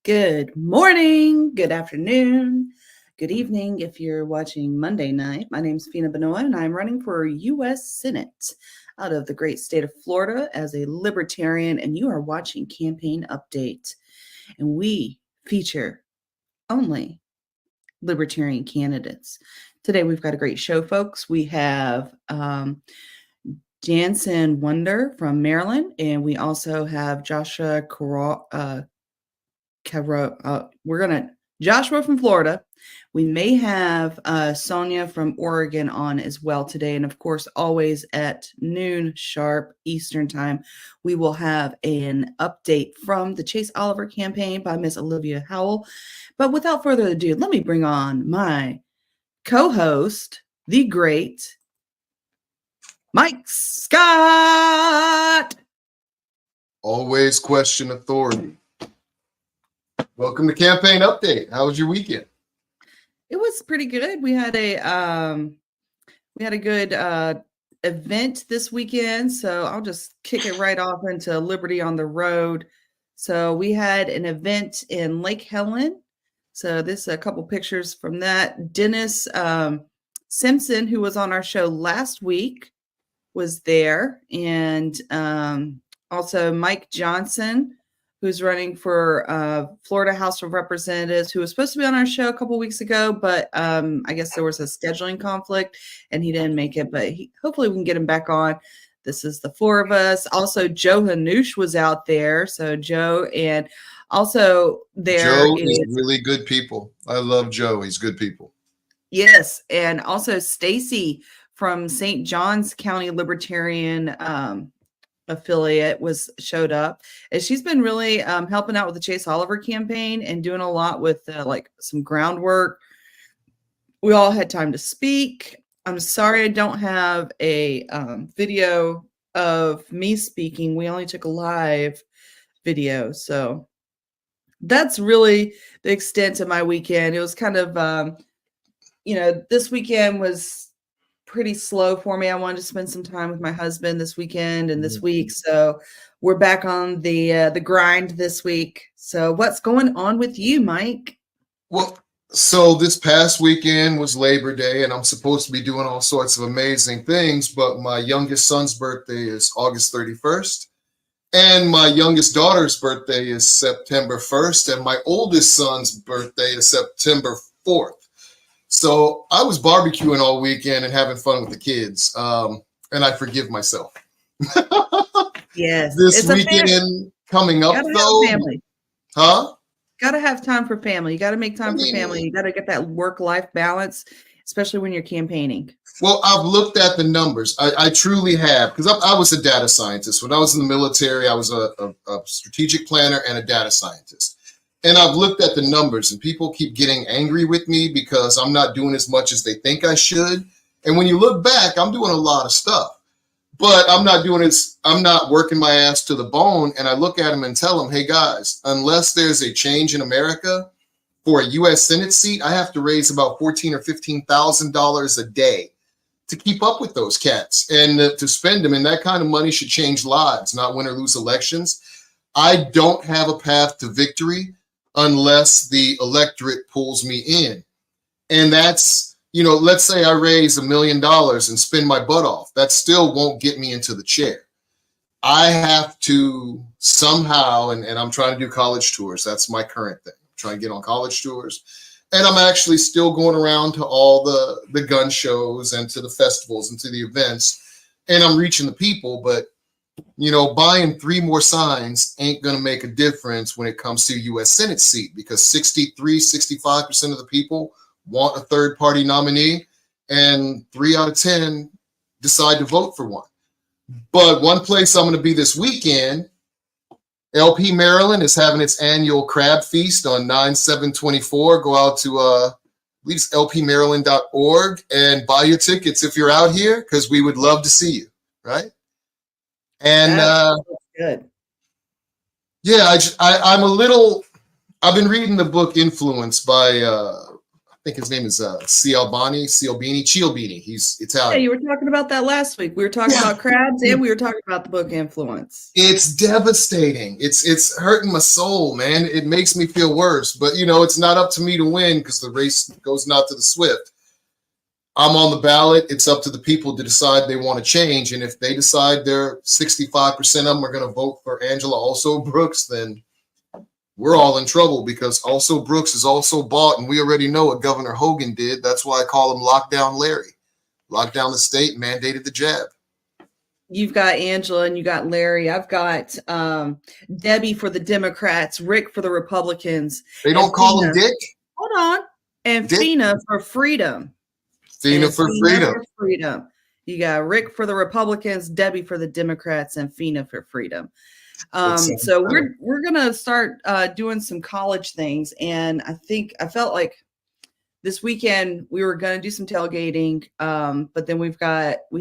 Good morning, good afternoon, good evening if you're watching Monday night. My name is Feena Bonoan, and I'm running for U.S. Senate out of the great state of Florida as a Libertarian, and you are watching Campaign Update. And we feature only Libertarian candidates. Today we've got a great show, folks. We have Jasen Wunder from Maryland, and we also have Joshua Joshua from Florida. We may have Sonia from Oregon on as well today. And of course, always at noon sharp Eastern time, we will have an update from the Chase Oliver campaign by Miss Olivia Howell. But without further ado, let me bring on my co-host, the great Mike Scott. Always question authority. Welcome to Campaign Update. How was your weekend? It was pretty good. We had a good event this weekend, so I'll just kick it right off into Liberty on the Road. So we had an event in Lake Helen. So this is a couple pictures from that. Dennis Simpson, who was on our show last week, was there, and also Mike Johnson, who's running for Florida House of Representatives, who was supposed to be on our show a couple weeks ago, but I guess there was a scheduling conflict and he didn't make it, but hopefully we can get him back on. This is the four of us. Also, Joe Hanush was out there. So Joe, and also there Joe is really good people. I love Joe. He's good people. Yes, and also Stacy from St. Johns County Libertarian affiliate showed up, and she's been really helping out with the Chase Oliver campaign and doing a lot with like some groundwork. We all had time to speak. I'm sorry I don't have a video of me speaking. We only took a live video, so that's really the extent of my weekend. It was kind of this weekend was pretty slow for me. I wanted to spend some time with my husband this weekend and this week. So we're back on the grind this week. So what's going on with you, Mike? Well, so this past weekend was Labor Day, and I'm supposed to be doing all sorts of amazing things, but my youngest son's birthday is August 31st, and my youngest daughter's birthday is September 1st, and my oldest son's birthday is September 4th. So I was barbecuing all weekend and having fun with the kids, and I forgive myself. Yes. This weekend coming up, though. Family. Huh? Got to have time for family. You got to make time for family. You got to get that work-life balance, especially when you're campaigning. Well, I've looked at the numbers. I truly have, because I was a data scientist. When I was in the military, I was a strategic planner and a data scientist. And I've looked at the numbers, and people keep getting angry with me because I'm not doing as much as they think I should. And when you look back, I'm doing a lot of stuff, but I'm not working my ass to the bone. And I look at them and tell them, hey guys, unless there's a change in America for a U.S. Senate seat, I have to raise about $14,000 or $15,000 a day to keep up with those cats and to spend them. And that kind of money should change lives, not win or lose elections. I don't have a path to victory unless the electorate pulls me in. And that's, let's say I raise $1 million and spend my butt off. That still won't get me into the chair. I have to somehow, and I'm trying to do college tours. That's my current thing. I'm trying to get on college tours. And I'm actually still going around to all the gun shows and to the festivals and to the events. And I'm reaching the people, but buying 3 more signs ain't going to make a difference when it comes to a U.S. Senate seat, because 65% of the people want a third party nominee, and 3 out of 10 decide to vote for one. But one place I'm going to be this weekend, LP Maryland is having its annual crab feast on 9/7/24. Go out to at least lpmaryland.org and buy your tickets if you're out here, because we would love to see you, right? And good. Yeah, I've been reading the book Influence by think his name is Cialbini. He's Yeah, Italian. you were talking about that last week. We were talking about crabs, and we were talking about the book Influence. It's devastating. It's hurting my soul, man. It makes me feel worse. But it's not up to me to win because the race goes not to the swift. I'm on the ballot. It's up to the people to decide they want to change. And if they decide they're 65% of them are going to vote for Angela Also Brooks, then we're all in trouble because Also Brooks is also bought. And we already know what Governor Hogan did. That's why I call him Lockdown Larry. Locked down the state, mandated the jab. You've got Angela and you got Larry. I've got Debbie for the Democrats, Rick for the Republicans. They don't call him Dick? Hold on. And Dick? Feena for freedom. Feena for freedom. You got Rick for the Republicans, Debbie for the Democrats, and Feena for freedom. So we're gonna start doing some college things, and I felt like this weekend we were gonna do some tailgating, but then we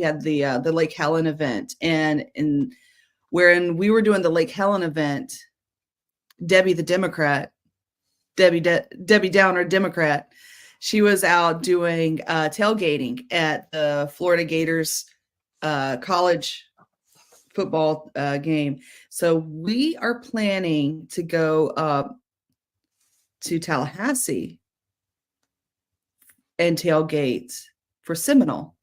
had the Lake Helen event, and wherein we were doing the Lake Helen event, Debbie the Democrat, Debbie Downer Democrat. She was out doing tailgating at the Florida Gators college football game. So we are planning to go to Tallahassee and tailgate for Seminole,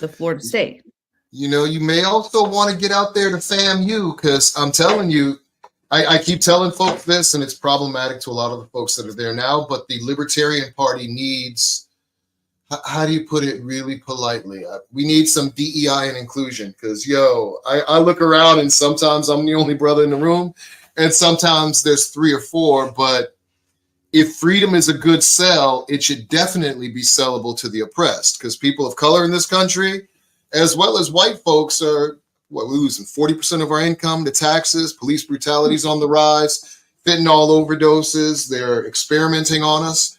the Florida State. You may also want to get out there to FAMU because I'm telling you, I keep telling folks this, and it's problematic to a lot of the folks that are there now, but the Libertarian Party needs, how do you put it really politely? We need some DEI and inclusion because, I look around and sometimes I'm the only brother in the room, and sometimes there's 3 or 4, but if freedom is a good sell, it should definitely be sellable to the oppressed because people of color in this country, as well as white folks, are we're losing 40% of our income to taxes, police brutality is on the rise, fentanyl overdoses, they're experimenting on us.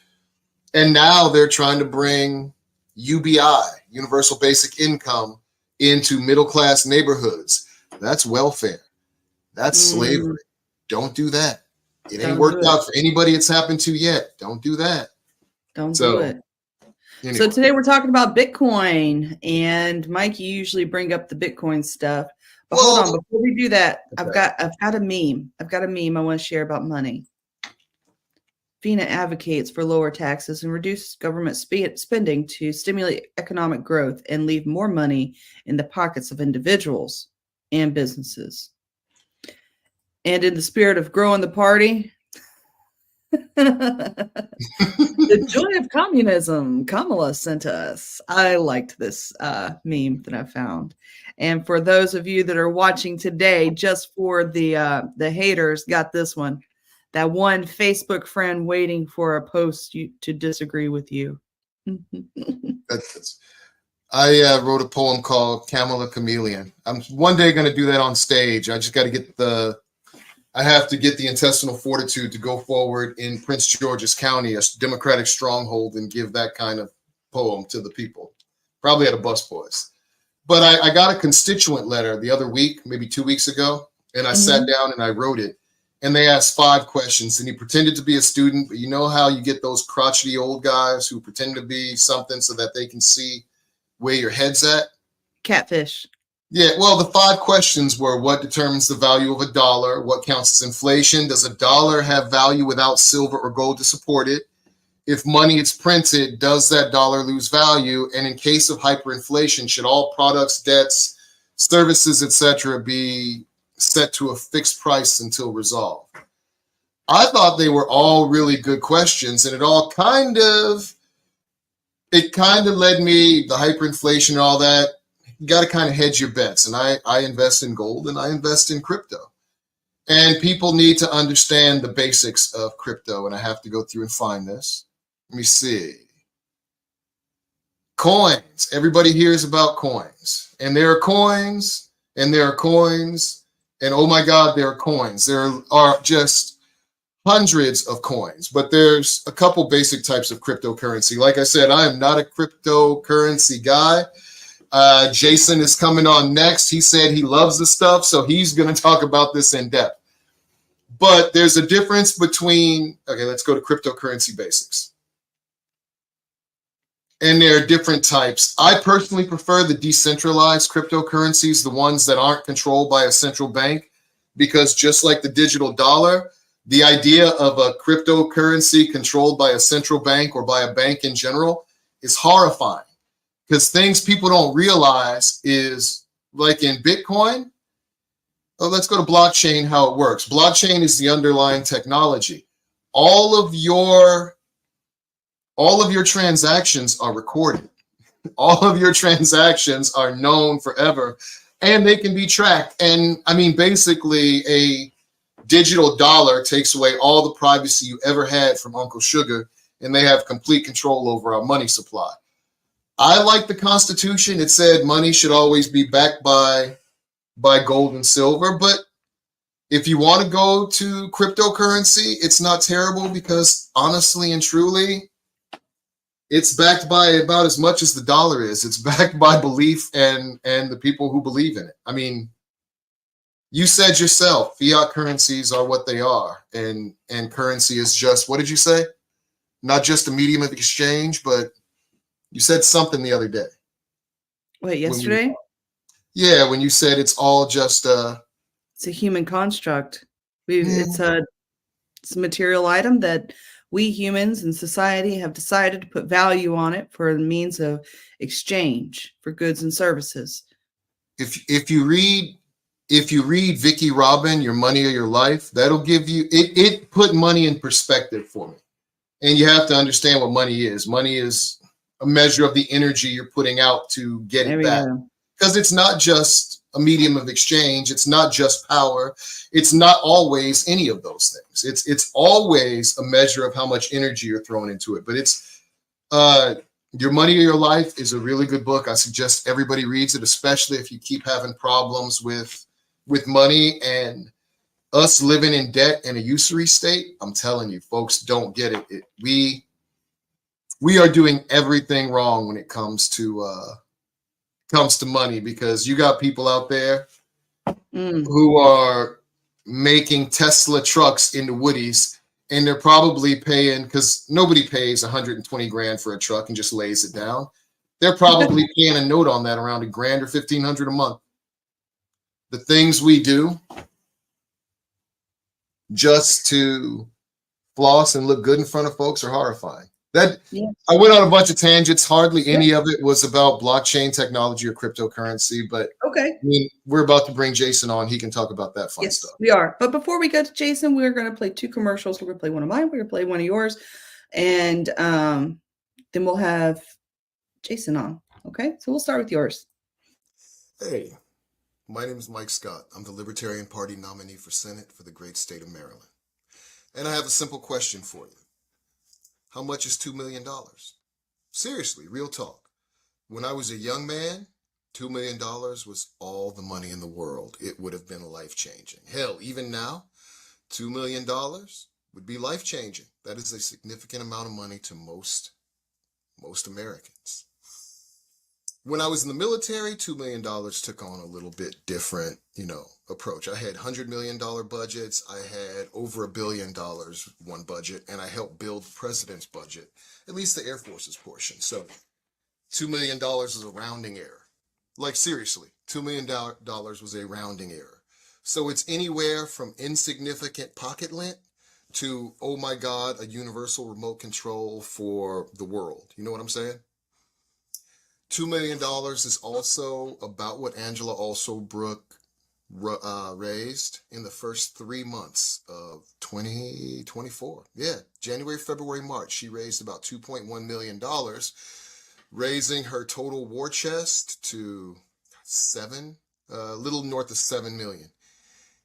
And now they're trying to bring UBI, universal basic income, into middle-class neighborhoods. That's welfare. That's slavery. Don't do that. It ain't worked out for anybody it's happened to yet. Don't do that. Don't do it. Anyway. So today we're talking about Bitcoin, and Mike, you usually bring up the Bitcoin stuff. But hold on, before we do that, okay. I've got a meme. I want to share about money. Feena advocates for lower taxes and reduce government spending to stimulate economic growth and leave more money in the pockets of individuals and businesses. And in the spirit of growing the party, the joy of communism, Kamala sent us. I liked this meme that I found. And for those of you that are watching today, just for the haters, got this one. That one Facebook friend waiting for a post to disagree with you. I wrote a poem called Kamala Chameleon. I'm one day going to do that on stage. I just got to get I have to get the intestinal fortitude to go forward in Prince George's County, a Democratic stronghold, and give that kind of poem to the people. Probably at a busboys. But I got a constituent letter the other week, maybe 2 weeks ago, and I sat down and I wrote it. And they asked 5 questions, and he pretended to be a student. But you know how you get those crotchety old guys who pretend to be something so that they can see where your head's at? Catfish. Yeah, well, the 5 questions were: what determines the value of a dollar? What counts as inflation? Does a dollar have value without silver or gold to support it? If money is printed, does that dollar lose value? And in case of hyperinflation, should all products, debts, services, etc., be set to a fixed price until resolved? I thought they were all really good questions, and it kind of led me, the hyperinflation and all that. You got to kind of hedge your bets. And I invest in gold and I invest in crypto. And people need to understand the basics of crypto. And I have to go through and find this. Let me see. Coins. Everybody hears about coins. And there are coins, and there are coins, and oh my God, there are coins. There are just hundreds of coins. But there's a couple basic types of cryptocurrency. Like I said, I am not a cryptocurrency guy. Jasen is coming on next. He said he loves the stuff, so he's going to talk about this in depth. But there's a difference between, okay, let's go to cryptocurrency basics. And there are different types. I personally prefer the decentralized cryptocurrencies, the ones that aren't controlled by a central bank, because just like the digital dollar, the idea of a cryptocurrency controlled by a central bank or by a bank in general is horrifying. Because things people don't realize is, like in Bitcoin, oh, let's go to blockchain, how it works. Blockchain is the underlying technology. All of your transactions are recorded. All of your transactions are known forever, and they can be tracked. And I mean, basically, a digital dollar takes away all the privacy you ever had from Uncle Sugar, and they have complete control over our money supply. I like the Constitution. It said money should always be backed by gold and silver, but if you want to go to cryptocurrency, it's not terrible, because honestly and truly, it's backed by about as much as the dollar is. It's backed by belief and the people who believe in it. I mean, you said yourself, fiat currencies are what they are, and currency is just, what did you say? Not just a medium of exchange, but you said something the other day. Wait, yesterday? When you said it's all just it's a human construct. It's a material item that we humans in society have decided to put value on it for the means of exchange for goods and services. If you read Vicki Robin, Your Money or Your Life, that'll give you it put money in perspective for me. And you have to understand what money is. Money is a measure of the energy you're putting out to get it back. Because it's not just a medium of exchange. It's not just power. It's not always any of those things. It's always a measure of how much energy you're throwing into it. But it's Your Money or Your Life is a really good book. I suggest everybody reads it, especially if you keep having problems with money and us living in debt in a usury state. I'm telling you, folks don't get it. We are doing everything wrong when it comes to money, because you got people out there who are making Tesla trucks into Woodies, and they're probably paying, because nobody pays 120 grand for a truck and just lays it down. They're probably paying a note on that around $1,000 or $1,500 a month. The things we do just to floss and look good in front of folks are horrifying. I went on a bunch of tangents. Hardly any of it was about blockchain technology or cryptocurrency, but okay. I mean, we're about to bring Jasen on. He can talk about that fun stuff. We are. But before we go to Jasen, we're going to play 2 commercials. We're going to play one of mine. We're going to play one of yours. And then we'll have Jasen on. Okay. So we'll start with yours. Hey, my name is Mike Scott. I'm the Libertarian Party nominee for Senate for the great state of Maryland. And I have a simple question for you. How much is $2 million? Seriously, real talk. When I was a young man, $2 million was all the money in the world. It would have been life-changing. Hell, even now, $2 million would be life-changing. That is a significant amount of money to most Americans. When I was in the military, $2 million took on a little bit different, approach. I had $100 million budgets. I had over $1 billion one budget, and I helped build the president's budget, at least the Air Force's portion. So $2 million is a rounding error. Like seriously, $2 million was a rounding error. So it's anywhere from insignificant pocket lint to, oh my God, a universal remote control for the world. You know what I'm saying? $2 million is also about what Angela Alsobrook raised in the first 3 months of 2024. Yeah, January, February, March. She raised about $2.1 million, raising her total war chest to a little north of 7 million.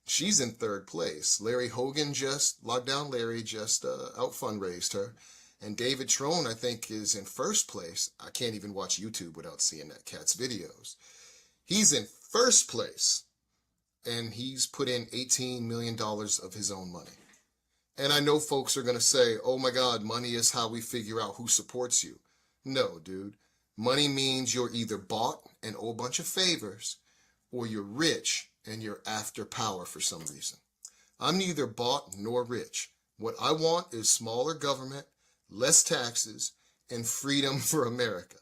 She's in 3rd place. Larry Hogan Lockdown Larry just out fundraised her. And David Trone, I think, is in 1st place. I can't even watch YouTube without seeing that cat's videos. He's in 1st place, and he's put in $18 million of his own money. And I know folks are going to say, oh my God, money is how we figure out who supports you. No, dude. Money means you're either bought and owe a bunch of favors, or you're rich and you're after power for some reason. I'm neither bought nor rich. What I want is smaller government, less taxes, and freedom for America.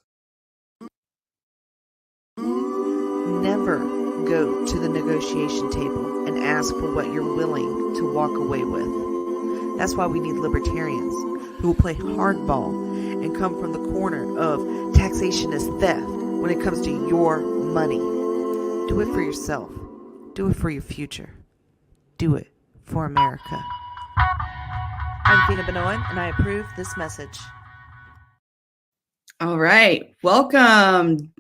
Never go to the negotiation table and ask for what you're willing to walk away with. That's why we need libertarians who will play hardball and come from the corner of taxation is theft when it comes to your money. Do it for yourself. Do it for your future. Do it for America. I'm Feena Bonoan, and I approve this message. All right. Welcome,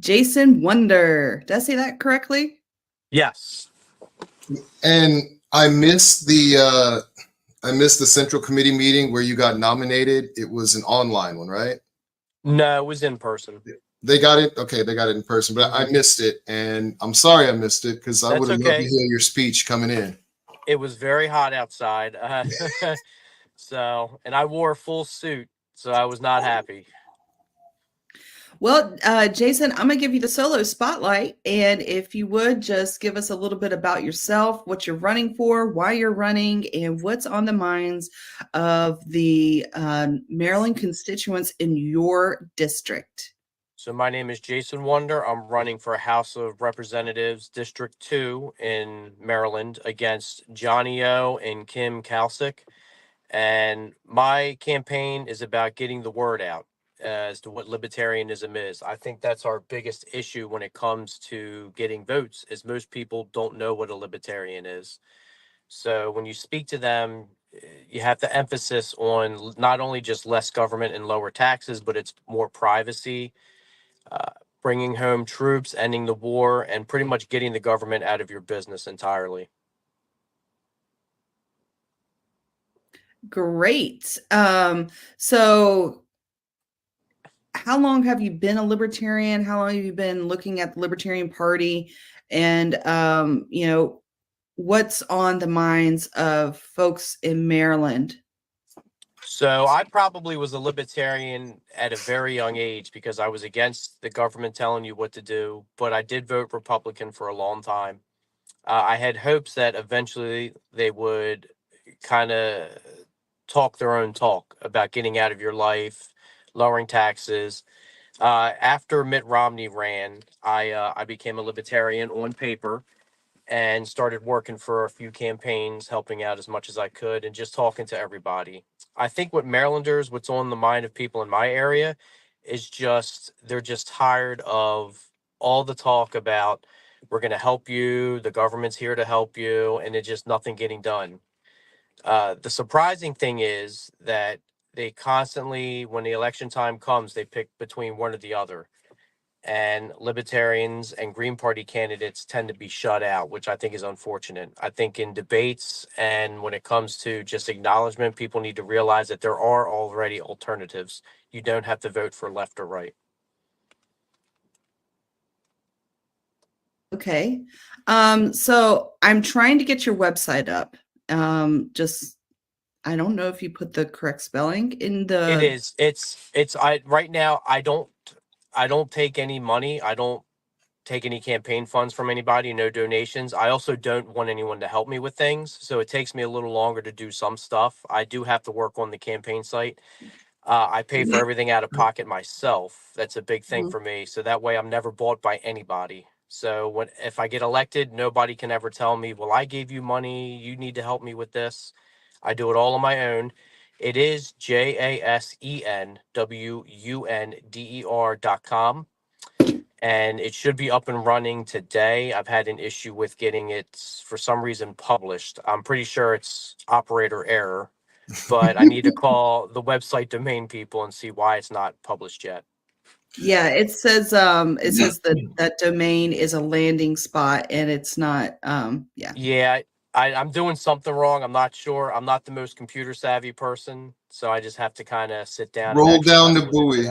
Jasen Wunder. Did I say that correctly? Yes. And I missed the Central Committee meeting where you got nominated. It was an online one, right? No, it was in person. They got it. Okay, they got it in person, but I missed it, and I'm sorry I missed it because I would have loved to hear your speech coming in. It was very hot outside, and I wore a full suit, so I was not happy. Well, Jasen, I'm going to give you the solo spotlight. And if you would just give us a little bit about yourself, what you're running for, why you're running, and what's on the minds of the Maryland constituents in your district. So my name is Jasen Wunder. I'm running for House of Representatives District 2 in Maryland against Johnny O and Kim Kalsick. And my campaign is about getting the word out as to what libertarianism is. I think that's our biggest issue when it comes to getting votes, is most people don't know what a libertarian is. So when you speak to them, you have the emphasis on not only just less government and lower taxes, but it's more privacy, bringing home troops, ending the war, and pretty much getting the government out of your business entirely. Great. So how long have you been a libertarian? How long have you been looking at the Libertarian Party? And, what's on the minds of folks in Maryland? So I probably was a libertarian at a very young age because I was against the government telling you what to do, but I did vote Republican for a long time. I had hopes that eventually they would kind of talk their own talk about getting out of your life, lowering taxes. After Mitt Romney ran, I became a libertarian on paper and started working for a few campaigns, helping out as much as I could and just talking to everybody. I think what's on the mind of people in my area is they're just tired of all the talk about we're going to help you, the government's here to help you, and it's just nothing getting done. The surprising thing is that they constantly, when the election time comes, they pick between one or the other. And libertarians and Green Party candidates tend to be shut out, which I think is unfortunate. I think in debates and when it comes to just acknowledgement, people need to realize that there are already alternatives. You don't have to vote for left or right. Okay. So I'm trying to get your website up. I don't know if you put the correct spelling in the. It is. Right now, I don't take any money. I don't take any campaign funds from anybody, no donations. I also don't want anyone to help me with things. So it takes me a little longer to do some stuff. I do have to work on the campaign site. I pay for everything out of pocket myself. That's a big thing for me. So that way I'm never bought by anybody. So if I get elected, nobody can ever tell me, well, I gave you money, you need to help me with this. I do it all on my own. It is JASENWUNDER.com. And it should be up and running today. I've had an issue with getting it, for some reason, published. I'm pretty sure it's operator error, but I need to call the website domain people and see why it's not published yet. Yeah, it says that domain is a landing spot and it's not. Yeah, I'm doing something wrong. I'm not sure. I'm not the most computer savvy person, so I just have to kind of sit down. Roll down the buoy.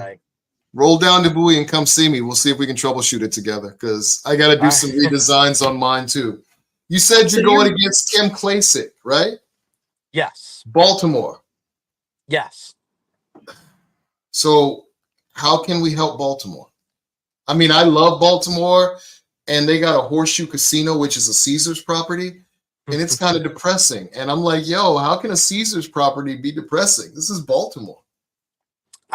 Roll down the buoy and come see me. We'll see if we can troubleshoot it together because I got to do some redesigns on mine too. You said you're going against Kim Klasick, right? Yes. Baltimore. Yes. So how can we help Baltimore? I mean, I love Baltimore and they got a Horseshoe Casino, which is a Caesars property. And it's kind of depressing. And I'm like, yo, how can a Caesars property be depressing? This is Baltimore.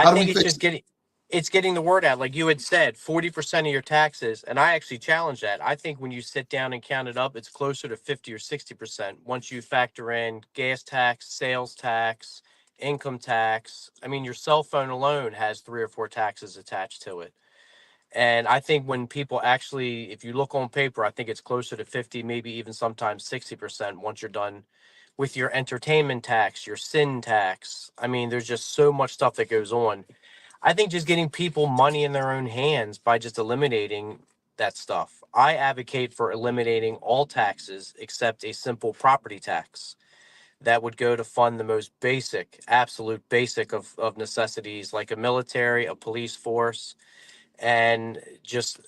How do think we it's fix just it? getting the word out. Like you had said, 40% of your taxes, and I actually challenge that. I think when you sit down and count it up, it's closer to 50 or 60% once you factor in gas tax, sales tax, income tax. I mean, your cell phone alone has 3 or 4 taxes attached to it. And I think when people actually, if you look on paper, I think it's closer to 50, maybe even sometimes 60% once you're done with your entertainment tax, your sin tax. I mean, there's just so much stuff that goes on. I think just getting people money in their own hands by just eliminating that stuff. I advocate for eliminating all taxes except a simple property tax that would go to fund the most basic, absolute basic of necessities like a military, a police force, and just,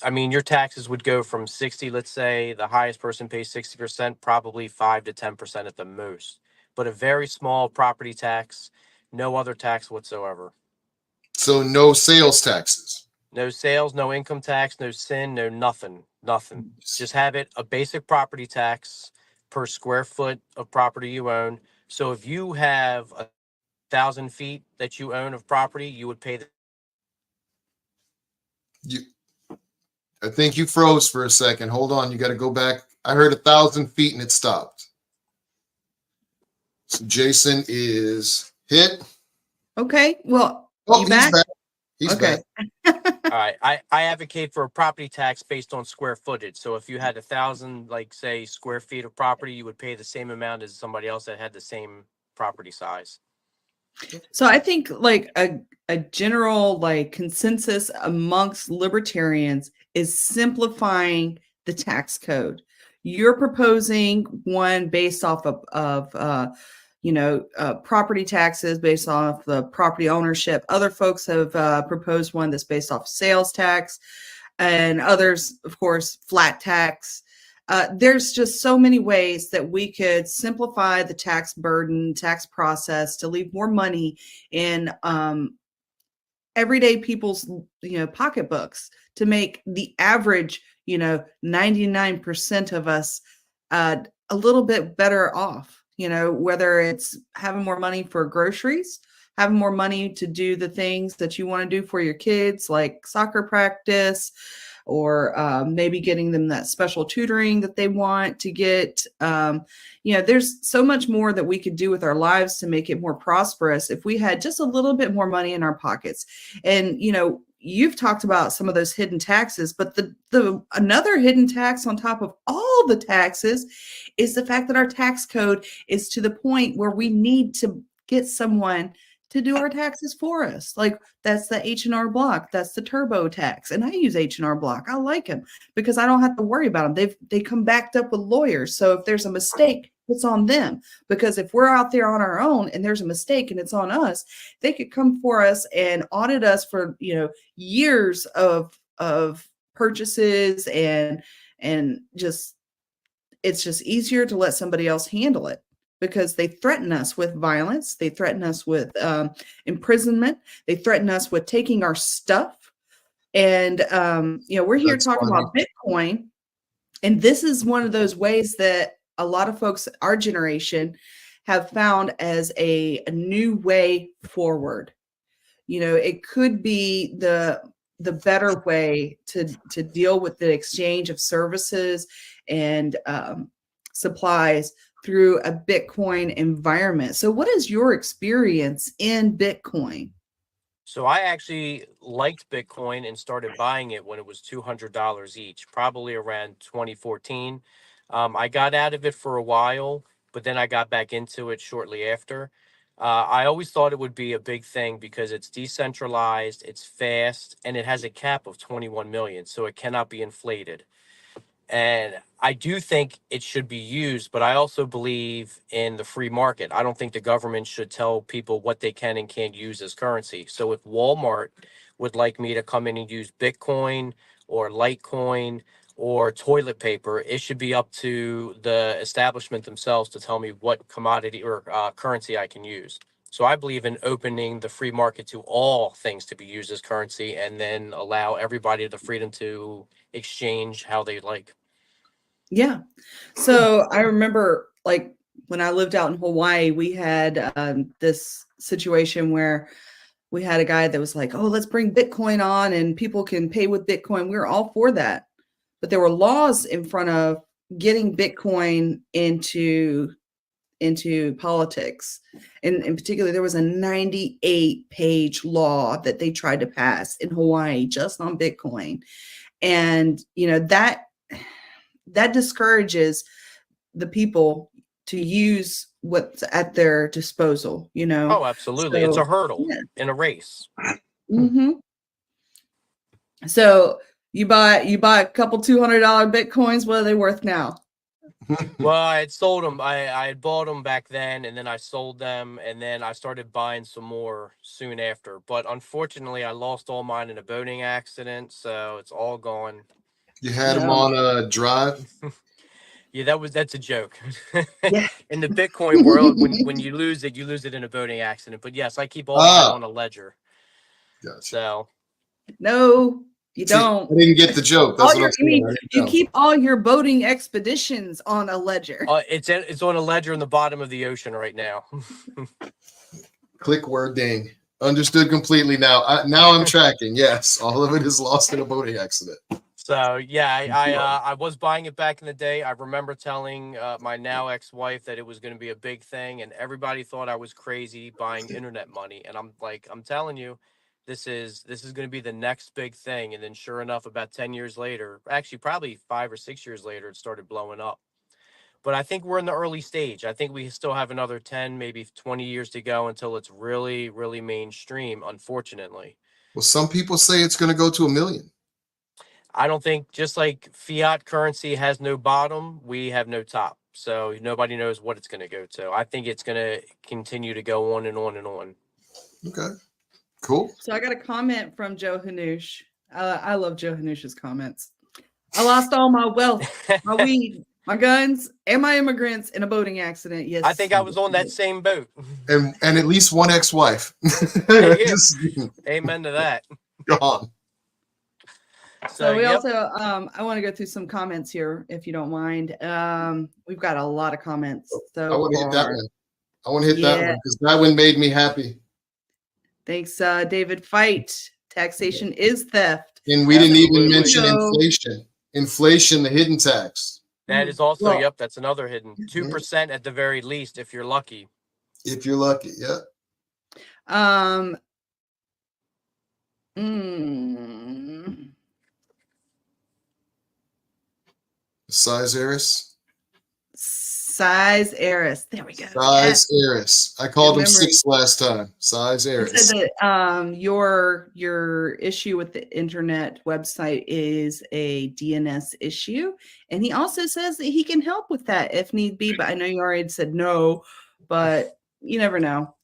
I mean, your taxes would go from 60, let's say the highest person pays 60%, probably 5 to 10% at the most, but a very small property tax, no other tax whatsoever. So no sales taxes. No sales, no income tax, no sin, no nothing, nothing. Just have it a basic property tax per square foot of property you own. So if you have 1,000 feet that you own of property, you would pay You, I think you froze for a second. Hold on. You got to go back. I heard 1,000 feet and it stopped. So Jason is hit. Okay. Well, Oh, you he's back? back. He's Okay. back. All right. I advocate for a property tax based on square footage. So if you had 1,000, like say, square feet of property, you would pay the same amount as somebody else that had the same property size. So I think like a general like consensus amongst libertarians is simplifying the tax code. You're proposing one based off of property taxes based off the property ownership. Other folks have proposed one that's based off sales tax, and others, of course, flat tax. There's just so many ways that we could simplify the tax burden, tax process to leave more money in everyday people's pocketbooks to make the average 99% of us a little bit better off, whether it's having more money for groceries, having more money to do the things that you want to do for your kids like soccer practice, or maybe getting them that special tutoring that they want to get. There's so much more that we could do with our lives to make it more prosperous if we had just a little bit more money in our pockets. And, you've talked about some of those hidden taxes, but the another hidden tax on top of all the taxes is the fact that our tax code is to the point where we need to get someone to do our taxes for us. Like that's the H&R Block, that's the turbo tax. And I use H&R Block. I like them because I don't have to worry about them. They come backed up with lawyers. So if there's a mistake, it's on them. Because if we're out there on our own and there's a mistake and it's on us, they could come for us and audit us for, years of purchases, and just it's just easier to let somebody else handle it, because they threaten us with violence. They threaten us with imprisonment. They threaten us with taking our stuff. And, we're here That's talking funny. about Bitcoin. And this is one of those ways that a lot of folks, our generation, have found as a new way forward. It could be the better way to deal with the exchange of services and supplies through a Bitcoin environment. So what is your experience in Bitcoin? So I actually liked Bitcoin and started buying it when it was $200 each, probably around 2014. I got out of it for a while, but then I got back into it shortly after. I always thought it would be a big thing because it's decentralized, it's fast, and it has a cap of 21 million, so it cannot be inflated. And I do think it should be used, but I also believe in the free market. I don't think the government should tell people what they can and can't use as currency. So if Walmart would like me to come in and use Bitcoin or Litecoin or toilet paper, it should be up to the establishment themselves to tell me what commodity or currency I can use. So I believe in opening the free market to all things to be used as currency, and then allow everybody the freedom to exchange how they like. Yeah. So I remember like when I lived out in Hawaii, we had this situation where we had a guy that was like, oh, let's bring Bitcoin on and people can pay with Bitcoin. We were all for that. But there were laws in front of getting Bitcoin into politics. And in particular, there was a 98-page law that they tried to pass in Hawaii just on Bitcoin. And, you know, that discourages the people to use what's at their disposal, you know? Oh, absolutely. It's a hurdle in a race. Mm-hmm. So you buy a couple $200 Bitcoins. What are they worth now? Well, I had sold them. I had bought them back then, and then I sold them, and then I started buying some more soon after. But unfortunately, I lost all mine in a boating accident, so it's all gone. You had them on a drive? Yeah, that's a joke. Yeah. In the Bitcoin world, when you lose it in a boating accident. But yes, I keep all mine on a ledger. Gotcha. So no, you don't. I didn't get the joke. That's what I'm saying. You keep all your boating expeditions on a ledger. It's on a ledger in the bottom of the ocean right now. Click word ding. Understood completely now. Now I'm tracking. Yes, all of it is lost in a boating accident. So yeah, I was buying it back in the day. I remember telling my now ex-wife that it was going to be a big thing, and everybody thought I was crazy buying internet money. And I'm like, I'm telling you, this is going to be the next big thing. And then sure enough, about 10 years later, actually probably 5 or 6 years later, it started blowing up. But I think we're in the early stage. I think we still have another 10, maybe 20 years to go until it's really, really mainstream, unfortunately. Well, some people say it's going to go to 1 million. I don't think, just like fiat currency has no bottom, we have no top. So nobody knows what it's going to go to. I think it's going to continue to go on and on and on. Okay, cool. So I got a comment from Joe Hanoush. I love Joe Hanoush's comments. I lost all my wealth, my weed, my guns, and my immigrants in a boating accident. Yes. I think I was on that same boat. And at least one ex-wife. Amen to that. Gone. So we also, I want to go through some comments here, if you don't mind. We've got a lot of comments. So I want to hit that one. I want to hit that one because that one made me happy. Thanks, David. Fight. Taxation is theft. And we didn't even mention inflation. Inflation, the hidden tax. That is also, yep, that's another hidden. 2% at the very least, if you're lucky. If you're lucky, yeah. Size heiress. Size heiress. There we go. Size heiress. I called him 6 last time. Size heiress. He said that your issue with the internet website is a DNS issue, and he also says that he can help with that if need be. But I know you already said no, but you never know.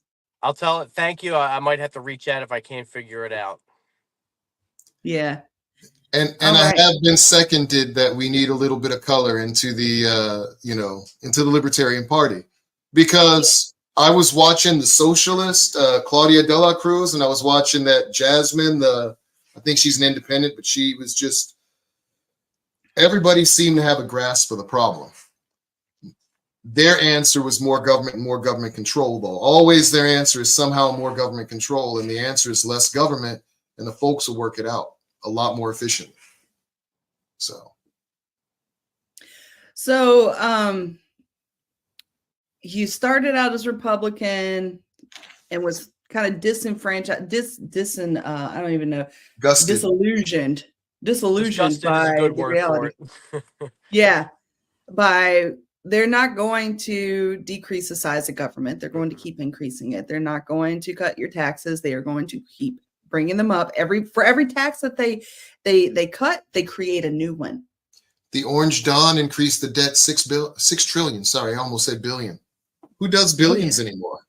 I'll tell it. Thank you. I might have to reach out if I can't figure it out. Yeah. And I have been seconded that we need a little bit of color into the into the Libertarian Party, because I was watching the socialist Claudia de la Cruz, and I was watching that Jasmine, I think she's an independent, but she was just, everybody seemed to have a grasp of the problem. Their answer was more government control, though. Always their answer is somehow more government control, and the answer is less government, and the folks will work it out a lot more efficiently. So you started out as Republican and was kind of disenfranchised, I don't even know, disillusioned by the reality. Yeah, they're not going to decrease the size of government. They're going to keep increasing it. They're not going to cut your taxes. They are going to keep bringing them up. For every tax that they cut, they create a new one. The Orange Dawn increased the debt 6 trillion. Sorry, I almost said billion. Who does billions anymore?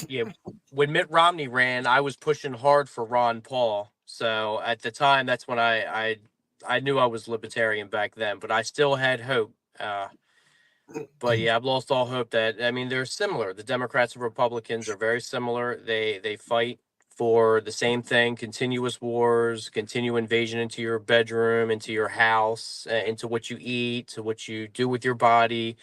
Yeah, when Mitt Romney ran, I was pushing hard for Ron Paul. So at the time, that's when I knew I was libertarian back then, but I still had hope. But yeah, I've lost all hope. They're similar. The Democrats and Republicans are very similar. They fight for the same thing: continuous wars, continue invasion into your bedroom, into your house, into what you eat, to what you do with your body.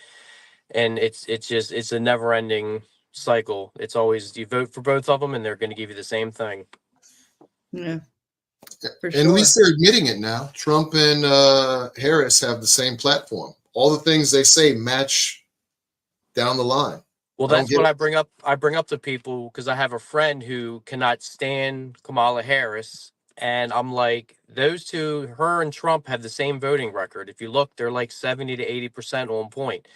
and it's a never ending cycle. It's always you vote for both of them, and they're going to give you the same thing. Yeah, for And sure. at least they're admitting it now. Trump and Harris have the same platform. All the things they say match down the line. Well, that's what I bring up. I bring up to people because I have a friend who cannot stand Kamala Harris, and I'm like, those two, her and Trump, have the same voting record. If you look, they're like 70 to 80% on point.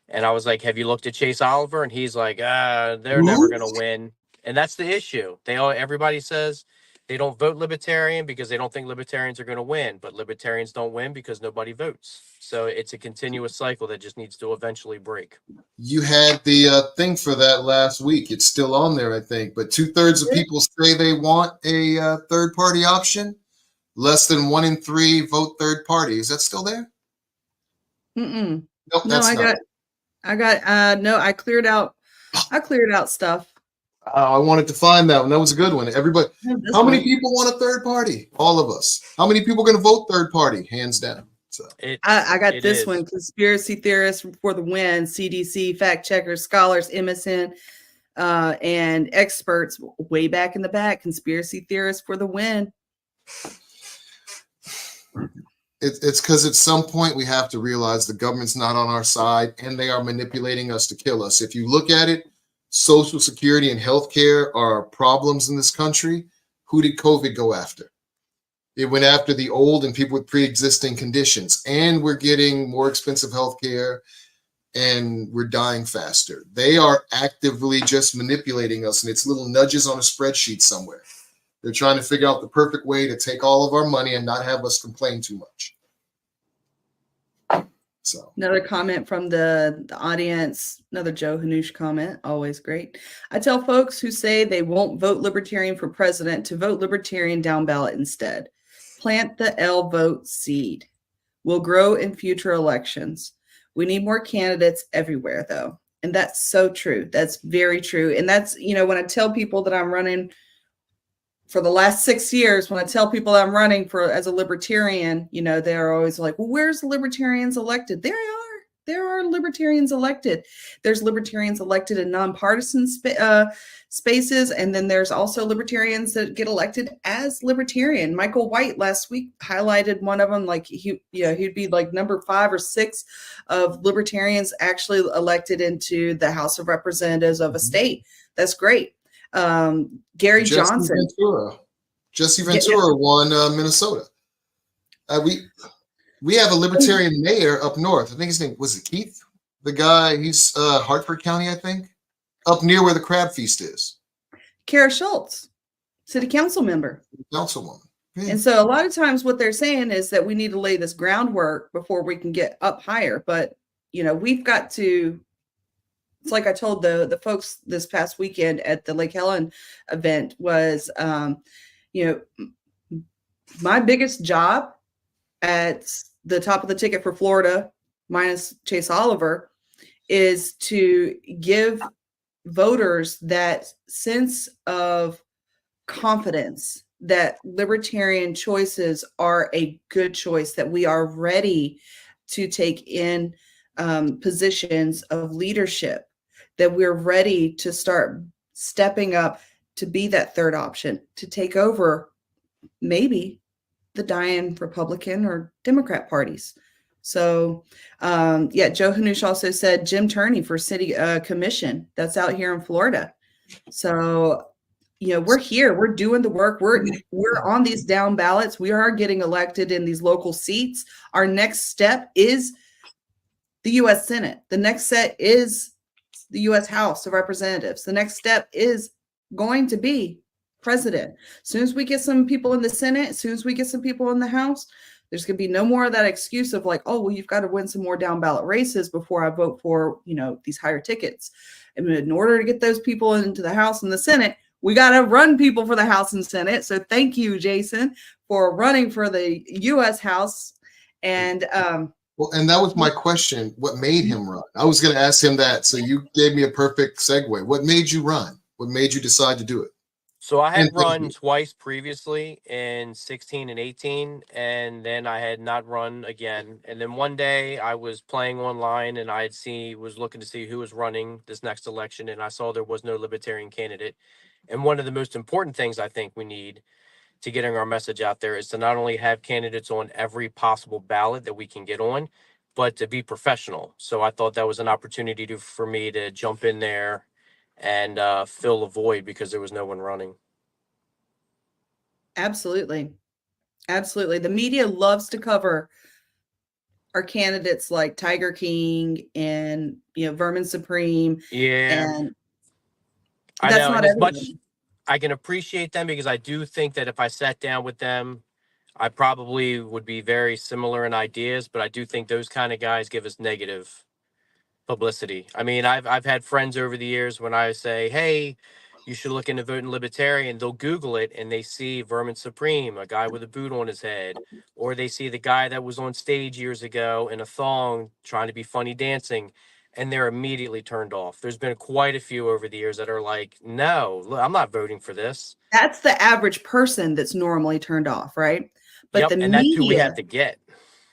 And I was like, have you looked at Chase Oliver? And he's like, they're never going to win. And that's the issue. Everybody says they don't vote Libertarian because they don't think Libertarians are going to win, but Libertarians don't win because nobody votes. So it's a continuous cycle that just needs to eventually break. You had the thing for that last week. It's still on there, I think. But 2/3 of people say they want a third party option. Less than 1 in 3 vote third party. Is that still there? Mm-mm. Nope, No, I cleared out stuff. I wanted to find that one. That was a good one. Everybody, how many people want a third party? All of us. How many people are going to vote third party? Hands down. So I got this one: conspiracy theorists for the win. CDC, fact checkers, scholars, MSN, and experts way back in the back. Conspiracy theorists for the win. It's because at some point we have to realize the government's not on our side and they are manipulating us to kill us. If you look at it, Social Security and healthcare are problems in this country. Who did COVID go after? It went after the old and people with pre-existing conditions, and we're getting more expensive healthcare and we're dying faster. They are actively just manipulating us, and it's little nudges on a spreadsheet somewhere. They're trying to figure out the perfect way to take all of our money and not have us complain too much. So another comment from the audience, another Joe Hanush comment, always great. I tell folks who say they won't vote Libertarian for president to vote Libertarian down ballot instead. Plant the L vote seed. Will grow in future elections. We need more candidates everywhere, though. And that's so true. That's very true. And that's, when I tell people that I'm running for the last 6 years, when I tell people I'm running as a Libertarian, they're always like, well, where's the Libertarians elected? There are Libertarians elected. There's Libertarians elected in nonpartisan spaces. And then there's also Libertarians that get elected as Libertarian. Michael White last week highlighted one of them, like he'd be like number 5 or 6 of Libertarians actually elected into the House of Representatives of a state. That's great. Gary Johnson. Jesse Ventura won Minnesota. We have a Libertarian mayor up north. I think his name was Keith. The guy, he's Hartford County, I think, up near where the Crab Feast is. Kara Schultz, city council member. Councilwoman. Yeah. And so a lot of times what they're saying is that we need to lay this groundwork before we can get up higher. But, we've got to, it's like I told the folks this past weekend at the Lake Helen event was, my biggest job at the top of the ticket for Florida, minus Chase Oliver, is to give voters that sense of confidence that Libertarian choices are a good choice, that we are ready to take in positions of leadership, that we're ready to start stepping up to be that third option, to take over maybe the dying Republican or Democrat parties. So, Joe Hanush also said Jim Turney for city commission. That's out here in Florida. So, we're here. We're doing the work. We're on these down ballots. We are getting elected in these local seats. Our next step is the U.S. Senate. The next set is the U.S. House of Representatives. The next step is going to be president. As soon as we get some people in the Senate, as soon as we get some people in the House, there's going to be no more of that excuse of like, oh, well, you've got to win some more down ballot races before I vote for, these higher tickets. And in order to get those people into the House and the Senate, we got to run people for the House and Senate. So thank you, Jason, for running for the U.S. House. And and that was my question. What made him run? I was going to ask him that. So you gave me a perfect segue. What made you run? What made you decide to do it? So I And had run twice previously in 16 and 18, and then I had not run again. And then one day I was playing online and was looking to see who was running this next election, and I saw there was no Libertarian candidate. And one of the most important things I think we need to getting our message out there is to not only have candidates on every possible ballot that we can get on, but to be professional. So I thought that was an opportunity for me to jump in there and fill a void because there was no one running. Absolutely. Absolutely. The media loves to cover our candidates like Tiger King and, Vermin Supreme. Yeah, And I that's know. And not as much everyone. I can appreciate them, because I do think that if I sat down with them, I probably would be very similar in ideas, but I do think those kind of guys give us negative publicity. I mean, I've had friends over the years when I say, "Hey, you should look into voting Libertarian." They'll Google it and they see Vermin Supreme, a guy with a boot on his head, or they see the guy that was on stage years ago in a thong trying to be funny dancing, and they're immediately turned off. There's been quite a few over the years that are like, "No, I'm not voting for this." That's the average person that's normally turned off, right? But Yep, and that's who we have to get.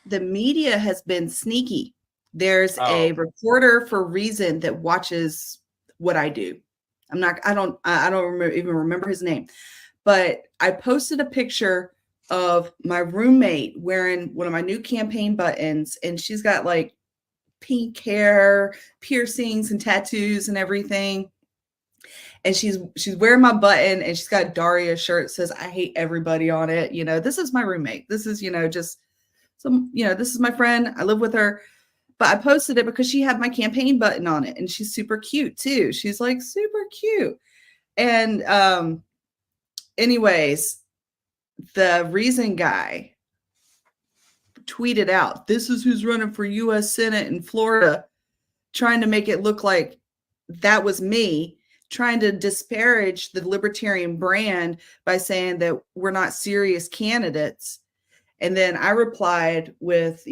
the media has been sneaky. There's a Oh, reporter for Reason that watches what I do. I don't even remember his name, but I posted a picture of my roommate wearing one of my new campaign buttons, and she's got like pink hair, piercings and tattoos and everything. And she's wearing my button, and she's got Daria's shirt that says "I hate everybody" on it. This is my roommate. This is, just this is my friend. I live with her. But I posted it because she had my campaign button on it, and she's super cute too. She's like super cute. And anyways, the Reason guy tweeted out, "This is who's running for US Senate in Florida," trying to make it look like that was me, trying to disparage the Libertarian brand by saying that we're not serious candidates. And then I replied with,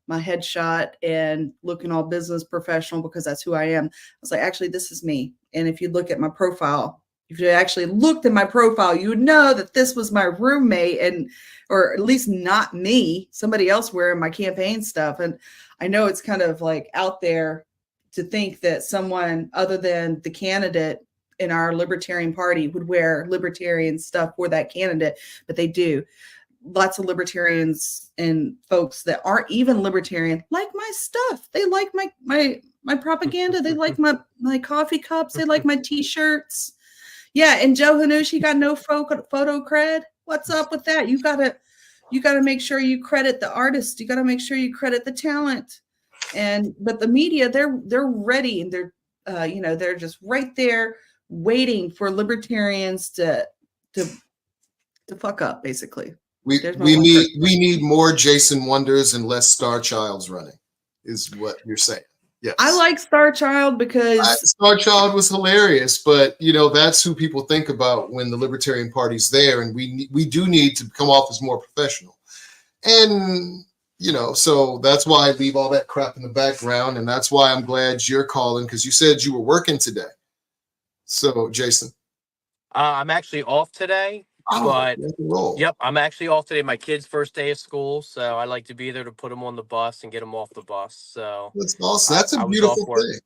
my headshot and looking all business professional, because that's who I am. I was like, actually, this is me. And if you look at my profile, if you actually looked at my profile, you would know that this was my roommate, or at least not me, somebody else wearing my campaign stuff. And I know it's kind of like out there to think that someone other than the candidate in our Libertarian Party would wear Libertarian stuff for that candidate, but they do. Lots of Libertarians and folks that aren't even Libertarian like my stuff. They like my propaganda. They like my coffee cups. They like my t-shirts. Yeah, and Joe Hanushi got no photo cred. What's up with that? You gotta make sure you credit the artist. You gotta make sure you credit the talent. But the media, they're ready, and they're just right there waiting for Libertarians to fuck up, basically. We need more Jasen Wunders and less Star Childs running, is what you're saying. Yes. I like Star Child because Star Child was hilarious, but that's who people think about when the Libertarian Party's there, and we do need to come off as more professional. And so that's why I leave all that crap in the background, and that's why I'm glad you're calling, because you said you were working today. So, Jasen, I'm actually off today. But yep, I'm actually off today. My kid's first day of school, so I like to be there to put them on the bus and get them off the bus. So that's awesome. That's a beautiful thing.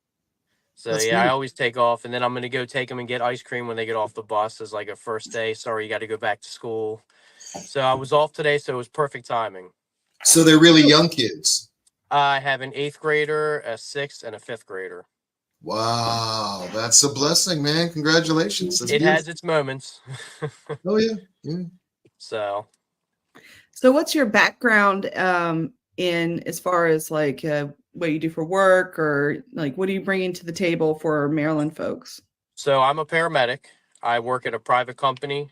So that's beautiful. I always take off, and then I'm going to go take them and get ice cream when they get off the bus as like a first day. Sorry, you got to go back to school. So I was off today, so it was perfect timing. So they're really young kids. I have an 8th grader, a 6th, and a 5th grader. Wow, that's a blessing, man. Congratulations. That's beautiful. Has its moments. Oh, yeah. So what's your background in as far as like what you do for work, or like what are you bringing to the table for Maryland folks? So I'm a paramedic. I work at a private company,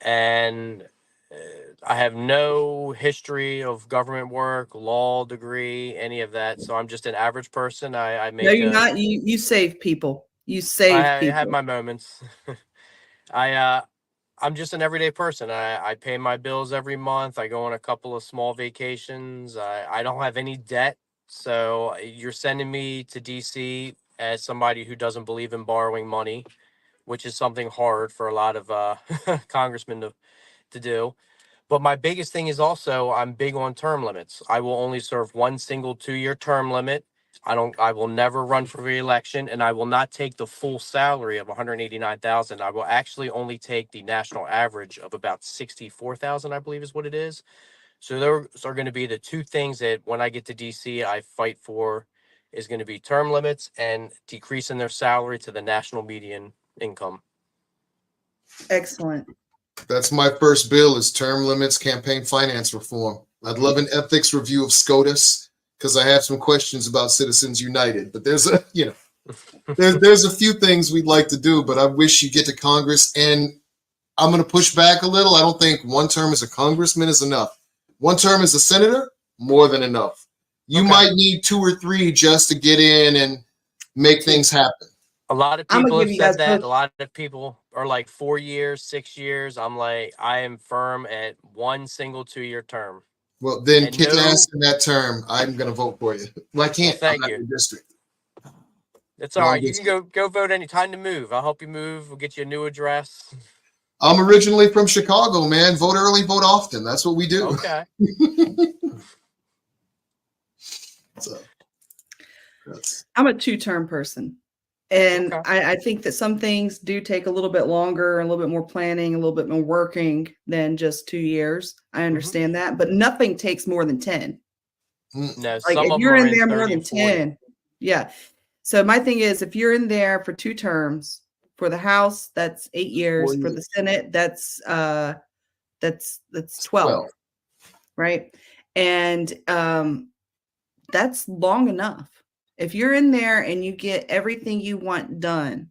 and I have no history of government work, law degree, any of that. So I'm just an average person. I make. No, you're not. You save people. You save people. I have my moments. I'm just an everyday person. I pay my bills every month. I go on a couple of small vacations. I don't have any debt. So you're sending me to DC as somebody who doesn't believe in borrowing money, which is something hard for a lot of congressmen to do. But my biggest thing is also I'm big on term limits. I will only serve one single 2-year term limit. I will never run for re-election, and I will not take the full salary of 189,000. I will actually only take the national average of about 64,000, I believe is what it is. So those are going to be the two things that when I get to DC, I fight for is going to be term limits and decreasing their salary to the national median income. Excellent. That's my first bill is term limits, campaign finance reform. I'd love an ethics review of SCOTUS because I have some questions about Citizens United. But there's a, there's a few things we'd like to do, but I wish you get to Congress. And I'm going to push back a little. I don't think one term as a congressman is enough. One term as a senator, more than enough. You might need 2 or 3 just to get in and make things happen. A lot of people have said that. A lot of people are like 4 years, 6 years. I'm like, I am firm at one single 2-year term. Well, then kick ass in that term. I'm going to vote for you. Well, I can't. Well, thank you. I'm not in district. It's all right. You can go vote any time to move. I'll help you move. We'll get you a new address. I'm originally from Chicago, man. Vote early, vote often. That's what we do. Okay. So, I'm a 2-term person. And I think that some things do take a little bit longer, a little bit more planning, a little bit more working than just 2 years. I understand that, but nothing takes more than 10. No, like if you're in there more than 10. Yeah. So my thing is, if you're in there for 2 terms, for the House, that's 8 years. For the Senate, that's 12. Right. And that's long enough. If you're in there and you get everything you want done,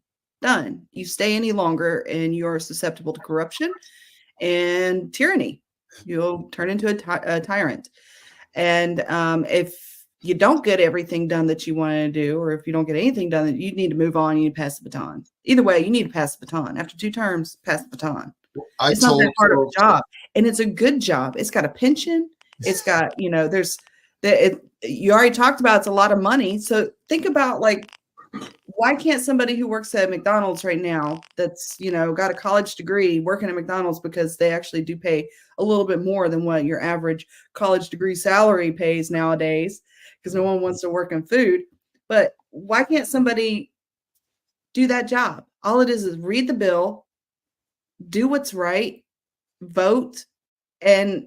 you stay any longer and you're susceptible to corruption and tyranny. You'll turn into a tyrant. And if you don't get everything done that you want to do, or if you don't get anything done, that you need to move on, you need to pass the baton. Either way, you need to pass the baton. After 2 terms, pass the baton. It's not that hard of a job. And it's a good job. It's got a pension. It's got, you already talked about it's a lot of money. So think about why can't somebody who works at McDonald's right now that's, got a college degree working at McDonald's, because they actually do pay a little bit more than what your average college degree salary pays nowadays, because no one wants to work in food. But why can't somebody do that job? All it is read the bill, do what's right, vote, and,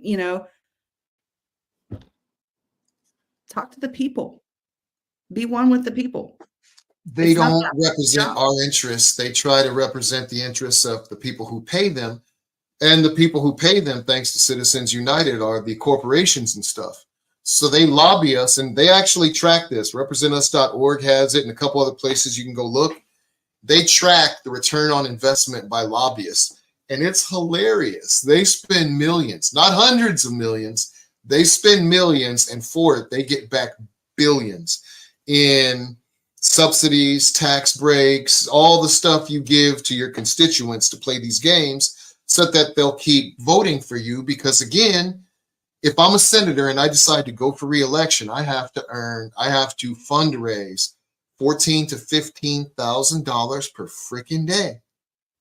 talk to the people. Be one with the people. They don't represent our interests. They try to represent the interests of the people who pay them. And the people who pay them, thanks to Citizens United, are the corporations and stuff. So they lobby us, and they actually track this. Representus.org has it, and a couple other places you can go look. They track the return on investment by lobbyists, and it's hilarious. They spend millions, not hundreds of millions. They spend millions, and for it, they get back billions in subsidies, tax breaks, all the stuff you give to your constituents to play these games so that they'll keep voting for you. Because again, if I'm a senator and I decide to go for re-election, I have to fundraise $14,000 to $15,000 per freaking day,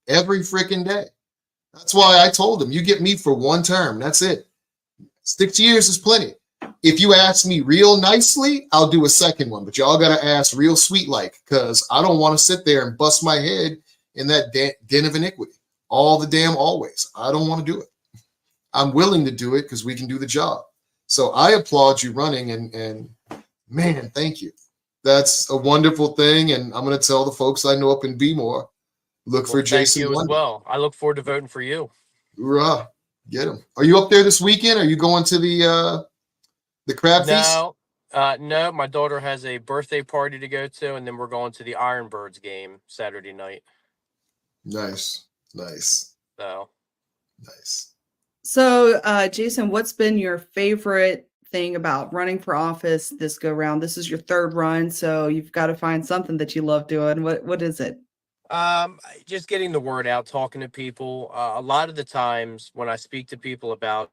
every freaking day. That's why I told them, you get me for 1 term. That's it. 6 years is plenty. If you ask me real nicely, I'll do a second one, but y'all got to ask real sweet because I don't want to sit there and bust my head in that den of iniquity all the damn always. I don't want to do it. I'm willing to do it because we can do the job. So I applaud you running, and man, thank you. That's a wonderful thing, and I'm going to tell the folks I know up in Bmore, look for Jasen Wunder. As well. I look forward to voting for you. Hoorah. Get them. Are you up there this weekend? Are you going to the crab feast? No, my daughter has a birthday party to go to, and then we're going to the Ironbirds game Saturday night. Nice. So, Jason, what's been your favorite thing about running for office this go round? This is your 3rd run, so you've got to find something that you love doing. What is it? Just getting the word out, talking to people. A lot of the times when I speak to people about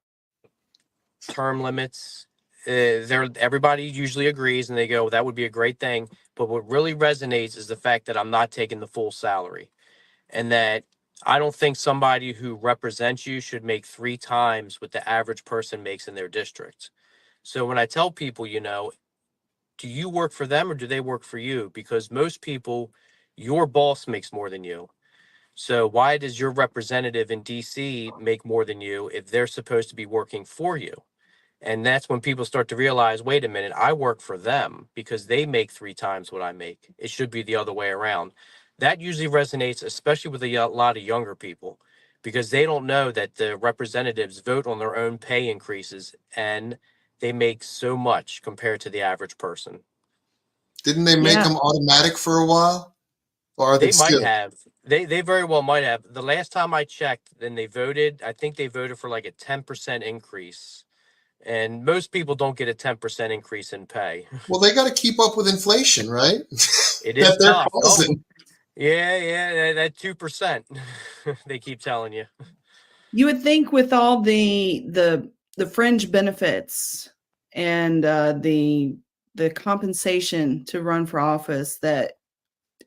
term limits, everybody usually agrees and they go, that would be a great thing. But what really resonates is the fact that I'm not taking the full salary. and that I don't think somebody who represents you should make 3 times what the average person makes in their district. So when I tell people, do you work for them or do they work for you? Because most people, your boss makes more than you. So why does your representative in DC make more than you if they're supposed to be working for you? And that's when people start to realize, wait a minute, I work for them because they make 3 times what I make. It should be the other way around. That usually resonates, especially with a lot of younger people, because they don't know that the representatives vote on their own pay increases and they make so much compared to the average person. Didn't they make Yeah. them automatic for a while? Or are they They might still? have. They very well might have. The last time I checked, then they voted, I think they voted for like a 10% increase. And most people don't get a 10% increase in pay. Well, they got to keep up with inflation, right? It That is they're tough. Oh, causing. yeah, that 2%. They keep telling you. You would think with all the fringe benefits and the compensation to run for office that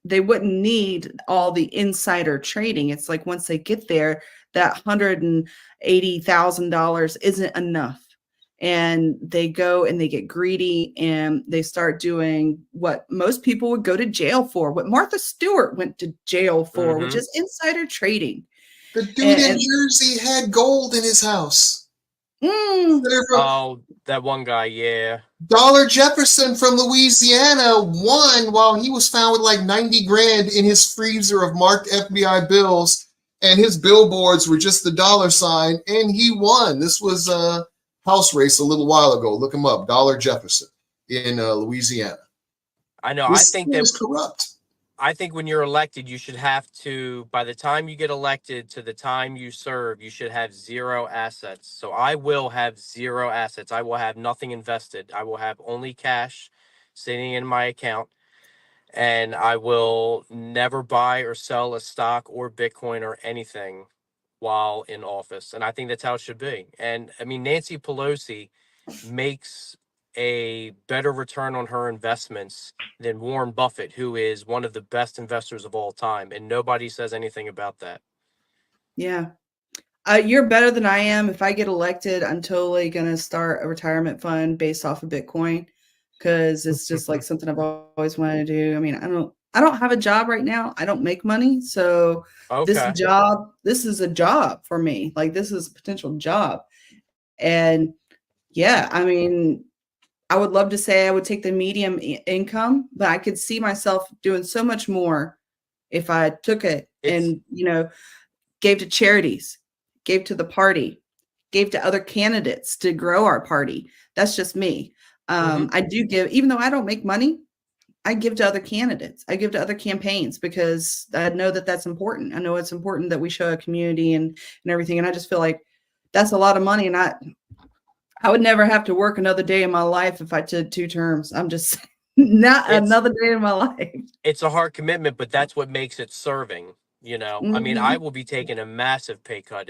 they wouldn't need all the insider trading. It's like once they get there, that $180,000 isn't enough. And they go and they get greedy and they start doing what most people would go to jail for, what Martha Stewart went to jail for, which is insider trading. The dude in Jersey had gold in his house. Oh, that one guy, yeah. Dollar Jefferson from Louisiana won while he was found with like 90 grand in his freezer of marked FBI bills, and his billboards were just the dollar sign, and he won. This was a house race a little while ago. Look him up, Dollar Jefferson in Louisiana. I know. This is corrupt. I think when you're elected, you should have to, by the time you get elected to the time you serve, you should have 0 assets. So I will have 0 assets. I will have nothing invested. I will have only cash sitting in my account. And I will never buy or sell a stock or Bitcoin or anything while in office. And I think that's how it should be. And I mean, Nancy Pelosi makes a better return on her investments than Warren Buffett, who is one of the best investors of all time. And nobody says anything about that. Yeah. You're better than I am. If I get elected, I'm totally going to start a retirement fund based off of Bitcoin because it's just like something I've always wanted to do. I mean, I don't have a job right now. I don't make money. So this is a job for me. Like this is a potential job. And yeah, I mean, I would love to say I would take the medium income, but I could see myself doing so much more if I took it and, gave to charities, gave to the party, gave to other candidates to grow our party. That's just me. I do give, even though I don't make money, I give to other candidates. I give to other campaigns because I know that that's important. I know it's important that we show a community and everything. And I just feel like that's a lot of money. And I would never have to work another day in my life if I did 2 terms. I'm just another day in my life. It's a hard commitment, but that's what makes it serving. I mean, I will be taking a massive pay cut.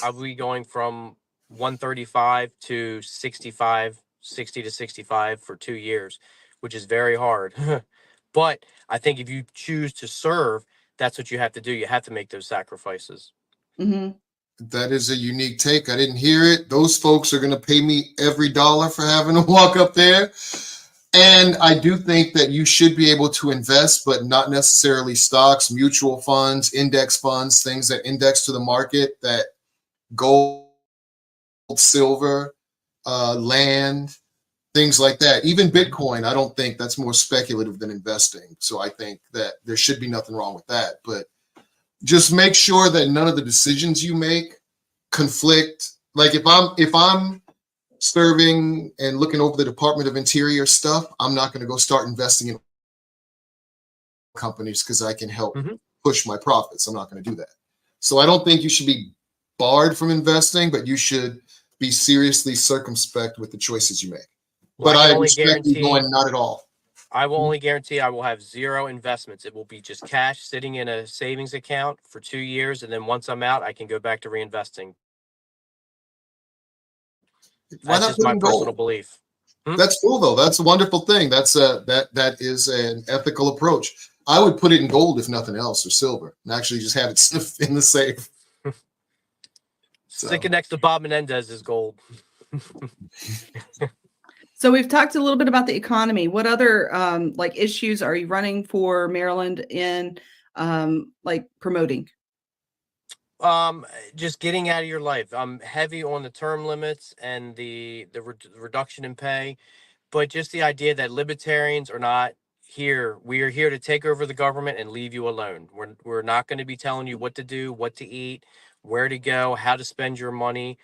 I'll be going from 135 to 65, 60 to 65 for 2 years, which is very hard. But I think if you choose to serve, that's what you have to do. You have to make those sacrifices. That is a unique take. I didn't hear it. Those folks are going to pay me every dollar for having to walk up there. And I do think that you should be able to invest, but not necessarily stocks, mutual funds, index funds, things that index to the market, that gold, silver, land, things like that. Even Bitcoin, I don't think that's more speculative than investing. So I think that there should be nothing wrong with that. But just make sure that none of the decisions you make conflict. Like if I'm serving and looking over the Department of Interior stuff, I'm not going to go start investing in companies because I can help push my profits. I'm not going to do that. So I don't think you should be barred from investing, but you should be seriously circumspect with the choices you make. But I respect you going not at all. I will only guarantee I will have 0 investments. It will be just cash sitting in a savings account for 2 years. And then once I'm out, I can go back to reinvesting. That's just my personal belief. That's cool though. That's a wonderful thing. That is an ethical approach. I would put it in gold if nothing else, or silver, and actually just have it in the safe. Stick it next to Bob Menendez's gold. So we've talked a little bit about the economy. What other like issues are you running for Maryland in like promoting? Just getting out of your life. I'm heavy on the term limits and the reduction in pay, but just the idea that libertarians are not here. We are here to take over the government and leave you alone. We're not going to be telling you what to do, what to eat, where to go, how to spend your money.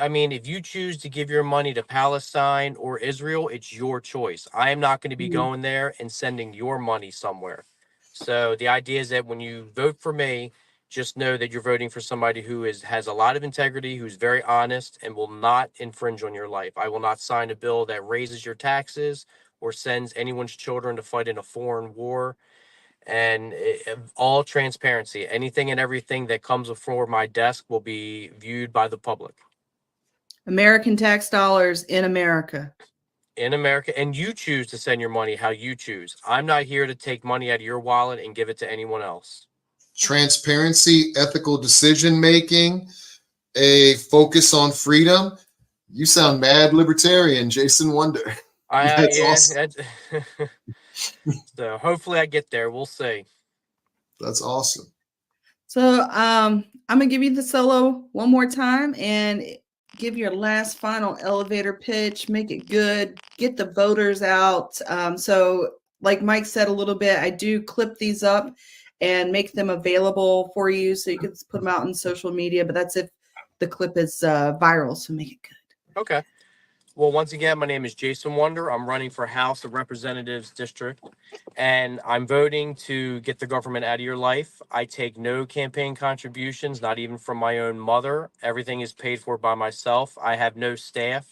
I mean, if you choose to give your money to Palestine or Israel, it's your choice. I am not going to be going there and sending your money somewhere. So the idea is that when you vote for me, just know that you're voting for somebody who has a lot of integrity, who's very honest, and will not infringe on your life. I will not sign a bill that raises your taxes or sends anyone's children to fight in a foreign war. And all transparency, anything and everything that comes before my desk will be viewed by the public. American tax dollars in America. In America, and you choose to send your money how you choose. I'm not here to take money out of your wallet and give it to anyone else. Transparency, ethical decision making, a focus on freedom. You sound mad libertarian, Jasen Wunder. That's awesome. So hopefully I get there. We'll see. That's awesome. So I'm gonna give you the solo one more time and give your last final elevator pitch. Make it good. Get the voters out. So like Mike said a little bit, I do clip these up and make them available for you so you can put them out on social media, but that's if the clip is viral, so make it good. Okay. Well, once again, my name is Jasen Wunder. I'm running for House of Representatives District, and I'm voting to get the government out of your life. I take no campaign contributions, not even from my own mother. Everything is paid for by myself. I have no staff.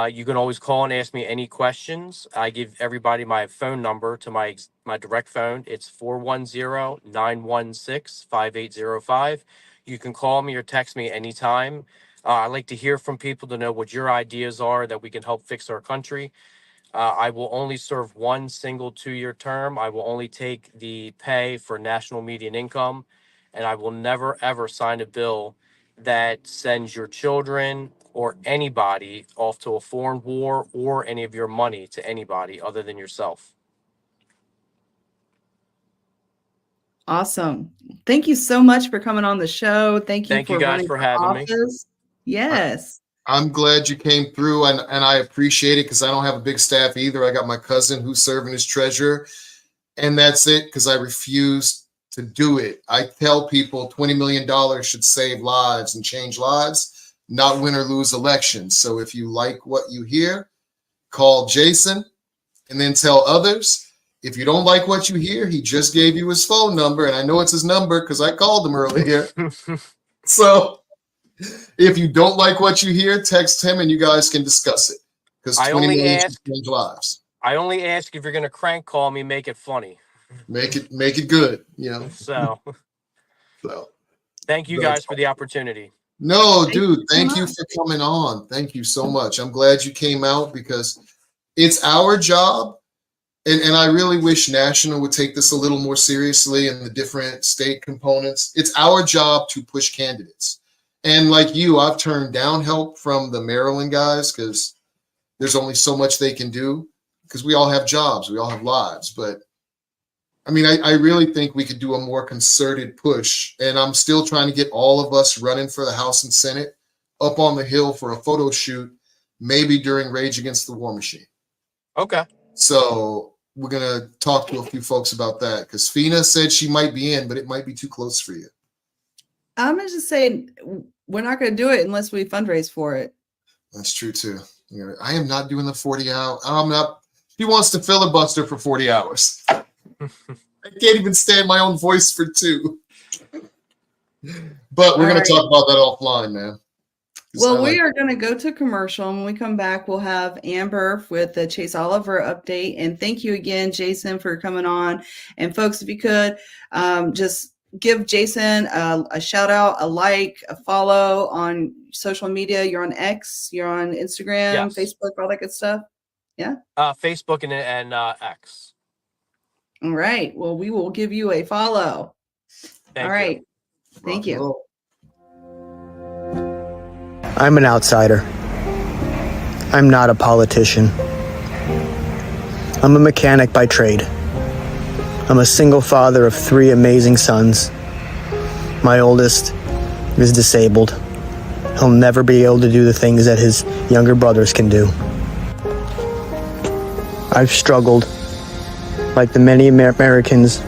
You can always call and ask me any questions. I give everybody my phone number to my direct phone. It's 410-916-5805. You can call me or text me anytime. I like to hear from people to know what your ideas are that we can help fix our country. I will only serve one single 2-year term. I will only take the pay for national median income, and I will never, ever sign a bill that sends your children or anybody off to a foreign war or any of your money to anybody other than yourself. Awesome. Thank you so much for coming on the show. Thank you guys running for having me. Yes. I'm glad you came through, and I appreciate it because I don't have a big staff either. I got my cousin who's serving as treasurer, and that's it because I refuse to do it. I tell people $20 million should save lives and change lives, not win or lose elections. So if you like what you hear, call Jasen and then tell others. If you don't like what you hear, he just gave you his phone number, and I know it's his number because I called him earlier. So if you don't like what you hear, text him and you guys can discuss it. Because 20 million should change lives. I only ask if you're going to crank call me, make it funny. Make it good, you know. So thank you guys for the opportunity. No, dude, thank you for coming on. Thank you so much. I'm glad you came out because it's our job. And I really wish National would take this a little more seriously and the different state components. It's our job to push candidates. And like you, I've turned down help from the Maryland guys because there's only so much they can do because we all have jobs, we all have lives. But I mean, I really think we could do a more concerted push. And I'm still trying to get all of us running for the House and Senate up on the Hill for a photo shoot, maybe during Rage Against the War Machine. Okay. So we're going to talk to a few folks about that because Feena said she might be in, but it might be too close for you. I'm going to just say we're not going to do it unless we fundraise for it. That's true, too. I am not doing the 40 hour. I'm not. She wants to filibuster for 40 hours. I can't even stand my own voice for 2. But we're going to talk about that offline, man. Well, we are going to go to commercial. And when we come back, we'll have Amber with the Chase Oliver update. And thank you again, Jasen, for coming on. And folks, if you could just give Jasen a shout out, a like, a follow on social media. You're on X, you're on Instagram, Facebook, all that good stuff. Yeah. Facebook and X. All right. Well, we will give you a follow. Thank All right. you. Thank Rock and you. roll. I'm an outsider. I'm not a politician. I'm a mechanic by trade. I'm a single father of 3 amazing sons. My oldest is disabled. He'll never be able to do the things that his younger brothers can do. I've struggled, like the many Americans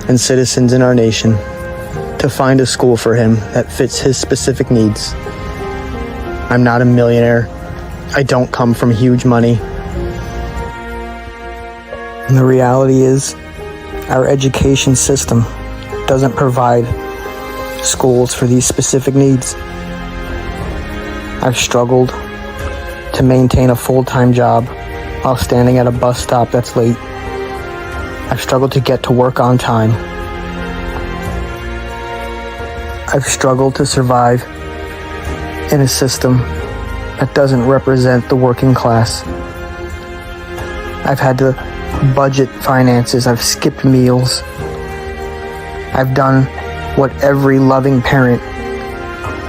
and citizens in our nation, to find a school for him that fits his specific needs. I'm not a millionaire. I don't come from huge money. And the reality is, our education system doesn't provide schools for these specific needs. I've struggled to maintain a full-time job while standing at a bus stop that's late. I've struggled to get to work on time. I've struggled to survive in a system that doesn't represent the working class. I've had to budget finances. I've skipped meals. I've done what every loving parent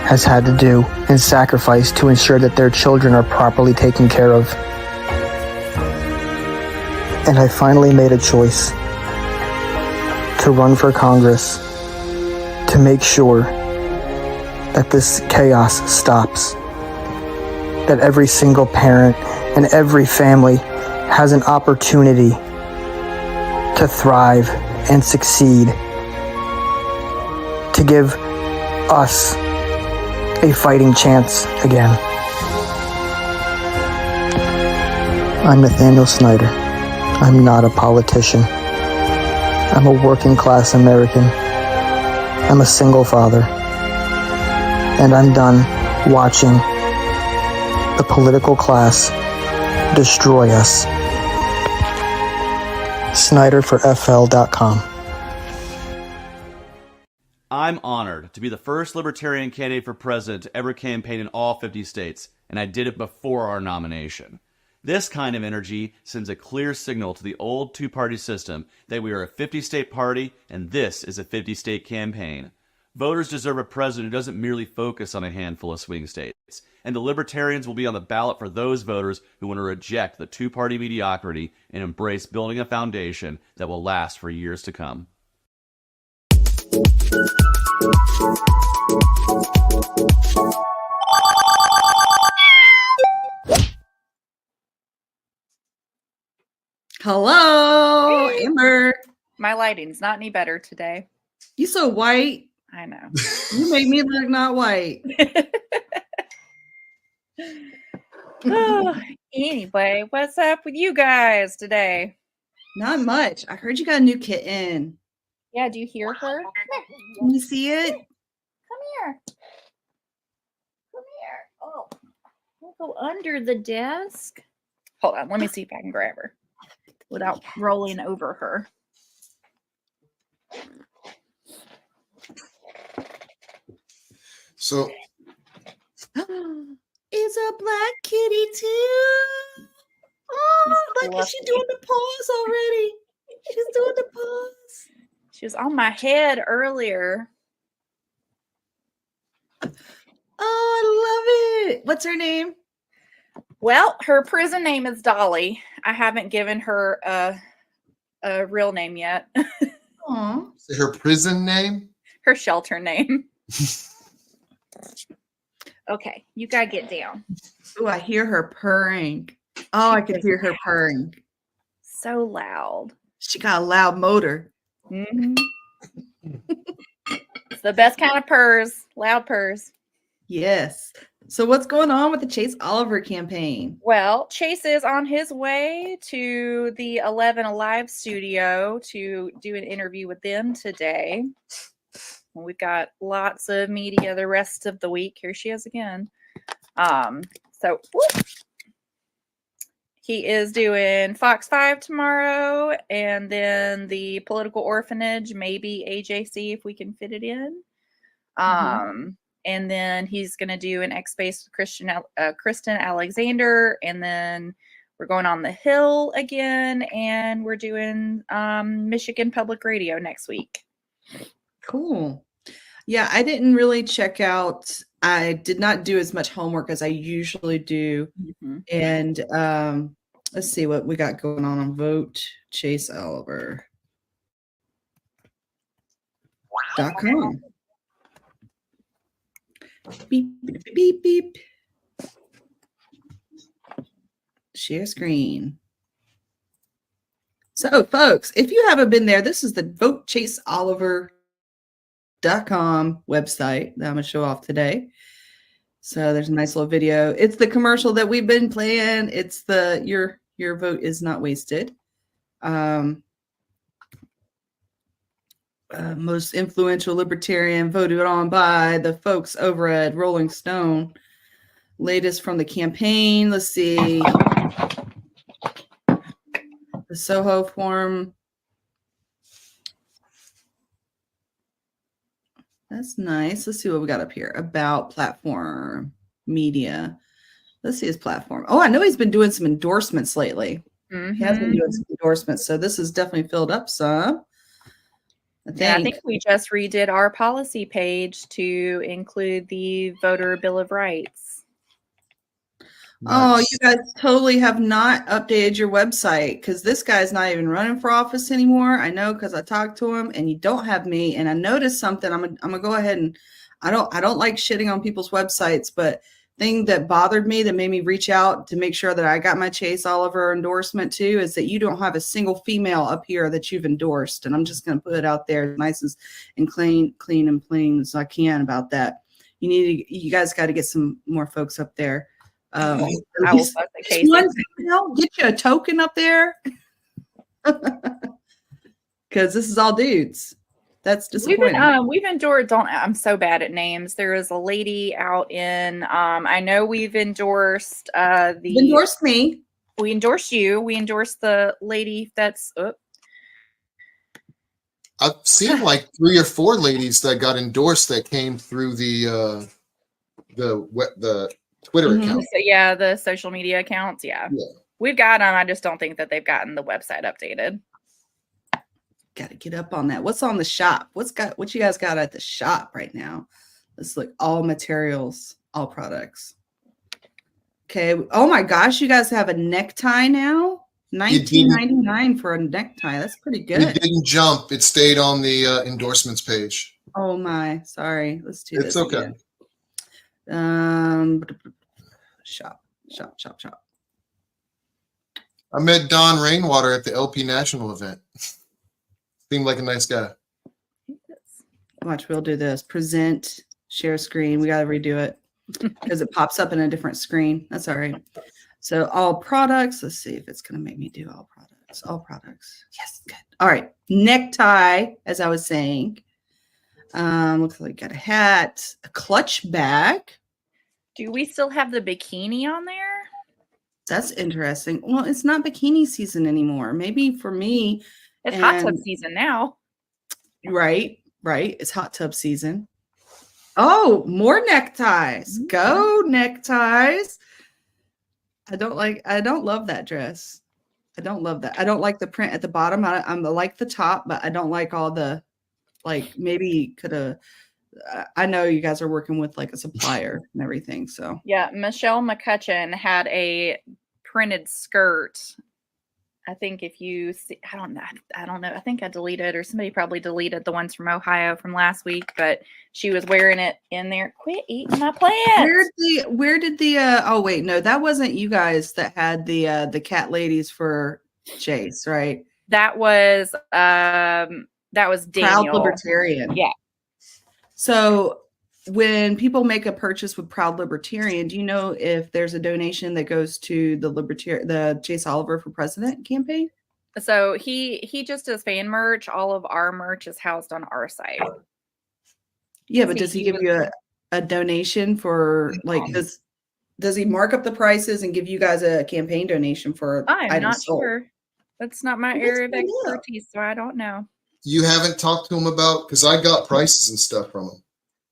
has had to do and sacrifice to ensure that their children are properly taken care of. And I finally made a choice to run for Congress to make sure that this chaos stops. That every single parent and every family has an opportunity to thrive and succeed. To give us a fighting chance again. I'm Nathaniel Snyder. I'm not a politician. I'm a working class American. I'm a single father. And I'm done watching the political class destroy us. SnyderForFL.com. I'm honored to be the first Libertarian candidate for president to ever campaign in all 50 states, and I did it before our nomination. This kind of energy sends a clear signal to the old two-party system that we are a 50-state party and this is a 50-state campaign. Voters deserve a president who doesn't merely focus on a handful of swing states, and the Libertarians will be on the ballot for those voters who want to reject the two-party mediocrity and embrace building a foundation that will last for years to come. Hello, Hey. Amber. My lighting's not any better today. You so white. I know. You make me look not white. Oh, anyway, what's up with you guys today? Not much. I heard you got a new kitten. Yeah, do you hear her? Can you see it? Come here. Come here. Oh, we'll go under the desk. Hold on. Let me see if I can grab her without rolling over her. So It's a black kitty too. Oh, look at she doing the paws already. She's doing the paws. She was on my head earlier. Oh, I love it. What's her name? Well, her prison name is Dolly. I haven't given her a real name yet. Aw. is her prison name? Her shelter name. Okay, you gotta get down. Oh, I hear her purring. Oh, I could hear her purring. So loud. She got a loud motor. Mhm. It's the best kind of purrs, loud purrs. Yes. So what's going on with the Chase Oliver campaign? Well, Chase is on his way to the 11 Alive studio to do an interview with them today. We've got lots of media the rest of the week. Here she is again. Whoop. He is doing Fox 5 tomorrow, and then the Political Orphanage, maybe AJC if we can fit it in. And then he's going to do an X-Space with Kristen Alexander, and then We're going on the Hill again, and we're doing Michigan Public Radio next week. Cool. Yeah, I didn't really check out. I did not do as much homework as I usually do. And let's see what we got going on Vote Chase Oliver.com. Beep, beep, beep, beep. Share screen. So, folks, if you haven't been there, this is the VoteChaseOliver.com website that I'm going to show off today. So there's a nice little video. It's the commercial that we've been playing. It's the your vote is not wasted. Most influential libertarian voted on by the folks over at Rolling Stone. Latest from the campaign. Let's see. The Soho Forum. That's nice. Let's see what we got up here. About platform media. Let's see his platform. Oh, I know he's been doing some endorsements lately. He has been doing some endorsements. So this has definitely filled up some. I think we just redid our policy page to include the Voter Bill of Rights. Oh, you guys totally have not updated your website because this guy's not even running for office anymore. I know because I talked to him and you don't have me. And I noticed something. I'm gonna go ahead and I don't like shitting on people's websites, but thing that bothered me that made me reach out to make sure that I got my Chase Oliver endorsement too is that you don't have a single female up here that you've endorsed. And I'm just gonna put it out there as nice and clean and plain as I can about that. You guys got to get some more folks up there. I will fuck the case. Get you a token up there because this is all dudes. That's disappointing. We've endorsed. I'm so bad at names. There is a lady out in. I know we've endorsed endorsed me. We endorsed you. We endorsed the lady that's. I've seen like 3 or 4 ladies that got endorsed that came through the Twitter account. So, yeah, the social media accounts. Yeah, we've got them. I just don't think that they've gotten the website updated. Got to get up on that. What's on the shop? What you guys got at the shop right now? Let's look. All materials, all products. Okay. Oh my gosh, you guys have a necktie now. $19.99 for a necktie. That's pretty good. It didn't jump. It stayed on the endorsements page. Oh my, sorry. Let's do this. It's okay. Again. Shop. I met Don Rainwater at the LP National event. Seemed like a nice guy. Watch, we'll do this. Present, share screen. We got to redo it because it pops up in a different screen. That's all right. So all products. Let's see if it's going to make me do all products. All products. Yes, good. All right. Necktie, as I was saying. Looks like got a hat, a clutch bag. Do we still have the bikini on there? That's interesting. Well, it's not bikini season anymore. Maybe for me. It's hot tub season now. Right. It's hot tub season. Oh, more neckties. Mm-hmm. Go neckties. I don't love that dress. I don't love that. I don't like the print at the bottom. I like the top, but I don't like all the, like, maybe could have, I know you guys are working with like a supplier and everything. So yeah, Michelle McCutcheon had a printed skirt. I think if you see, I don't know. I think I deleted, or somebody probably deleted the ones from Ohio from last week, but she was wearing it in there. Quit eating my plants. Where did the oh wait, no, that wasn't you guys that had the cat ladies for Chase, right? That was Daniel. Proud Libertarian. Yeah. So when people make a purchase with Proud Libertarian, do you know if there's a donation that goes to the Chase Oliver for President campaign? So he just does fan merch. All of our merch is housed on our site. Yeah, but does he give you a donation for, like, does he mark up the prices and give you guys a campaign donation for I'm not sure. That's not my area of expertise, so I don't know. You haven't talked to him about, because I got prices and stuff from him.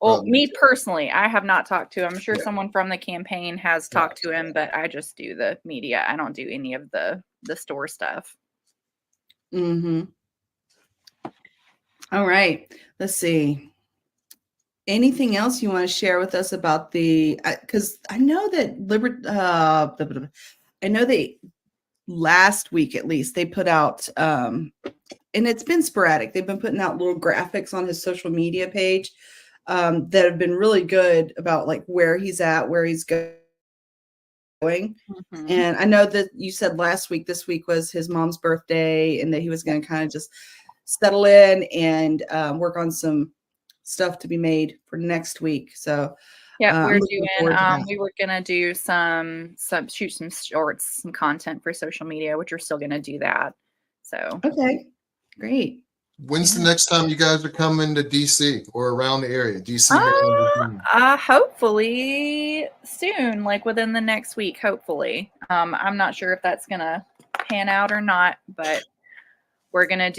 Well, me personally, I have not talked to him. I'm sure Yeah. someone from the campaign has talked to him, but I just do the media. I don't do any of the store stuff. Mm-hmm. All right. Let's see. Anything else you want to share with us about the? Because I know that I know they last week at least they put out, and it's been sporadic. They've been putting out little graphics on his social media page that have been really good about like where he's at, where he's going. Mm-hmm. And I know that you said last week, this week was his mom's birthday, and that he was going to kind of just settle in and work on some stuff to be made for next week. So yeah, we're I'm looking forward to that. we were gonna do shoot some shorts, some content for social media, which we're still gonna do that. So Okay, great. When's the next time you guys are coming to DC or around the area? DC. Hopefully soon, like within the next week, hopefully. I'm not sure if that's gonna pan out or not, but we're going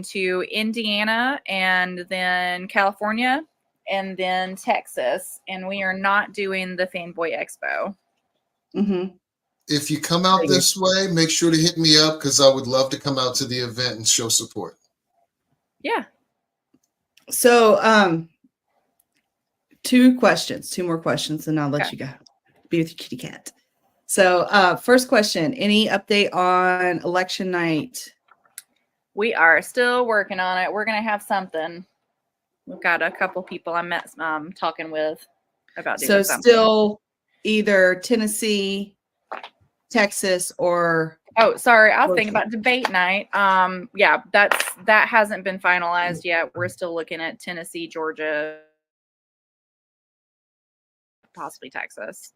to Indiana and then California and then Texas. And we are not doing the Fanboy Expo. Mm-hmm. If you come out this way, make sure to hit me up because I would love to come out to the event and show support. Yeah. So two more questions, and I'll let you go. Be with your kitty cat. So first question, any update on election night? We are still working on it. We're going to have something. We've got a couple people I met talking with about doing something. So still either Tennessee, Texas, or... Oh, sorry. I was thinking about debate night. Yeah, that hasn't been finalized yet. We're still looking at Tennessee, Georgia, possibly Texas.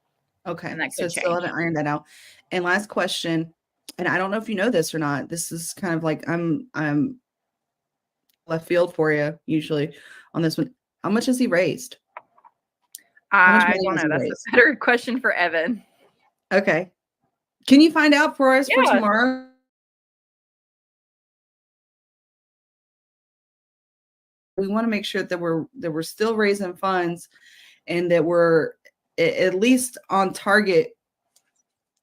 Okay, and that so could still haven't ironed that out. And last question, and I don't know if you know this or not. This is kind of like I'm left field for you usually on this one. How much has he raised? I don't know. That's a better question for Evan. Okay. Can you find out for us for tomorrow? We want to make sure that we're still raising funds and that we're at least on target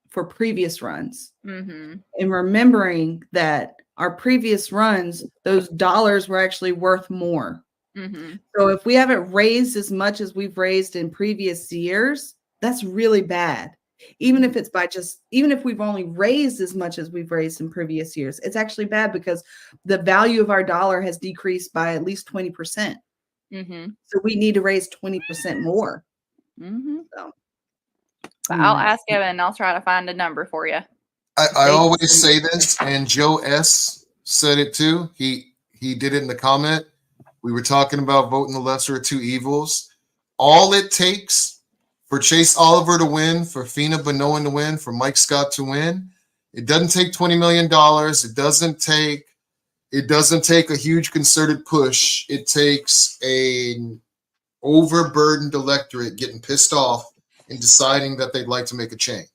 for previous runs. Mm-hmm. And remembering that our previous runs, those dollars were actually worth more. Mm-hmm. So if we haven't raised as much as we've raised in previous years, that's really bad. Even if we've only raised as much as we've raised in previous years, it's actually bad because the value of our dollar has decreased by at least 20%. Mm-hmm. So we need to raise 20% more. Mm-hmm. So, but I'll ask Evan and I'll try to find a number for you. I always say this, and Joe S. said it too. He did it in the comment. We were talking about voting the lesser of two evils. All it takes for Chase Oliver to win, for Feena Bonoan to win, for Mike Scott to win, it doesn't take $20 million. It doesn't take a huge concerted push. It takes an overburdened electorate getting pissed off and deciding that they'd like to make a change.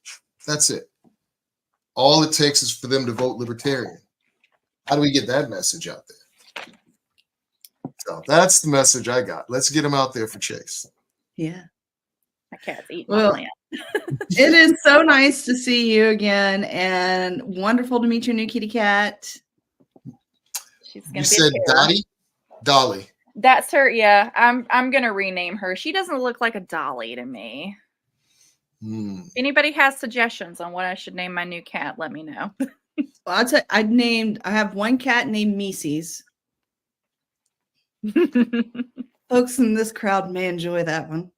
That's it. All it takes is for them to vote Libertarian. How do we get that message out there? So that's the message I got. Let's get them out there for Chase. Yeah. My cat's eating my plant. It is so nice to see you again and wonderful to meet your new kitty cat. She's gonna You said Dottie? Dolly. That's her. Yeah, I'm gonna rename her. She doesn't look like a dolly to me. If anybody has suggestions on what I should name my new cat, let me know. Well, I'll tell you, I have one cat named Mises. Folks in this crowd may enjoy that one.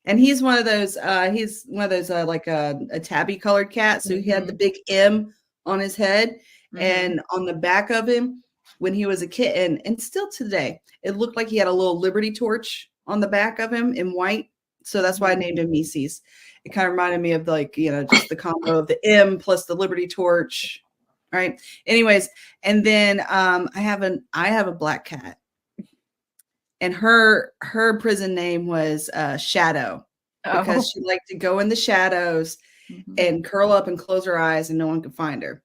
And he's one of those like a tabby colored cat. So he had the big M on his head and on the back of him when he was a kitten, and still today, it looked like he had a little Liberty torch on the back of him in white. So that's why I named him Mises. It kind of reminded me of just the combo of the M plus the Liberty torch. Right. Anyways, and then I have a black cat. And her prison name was Shadow because she liked to go in the shadows and curl up and close her eyes and no one could find her.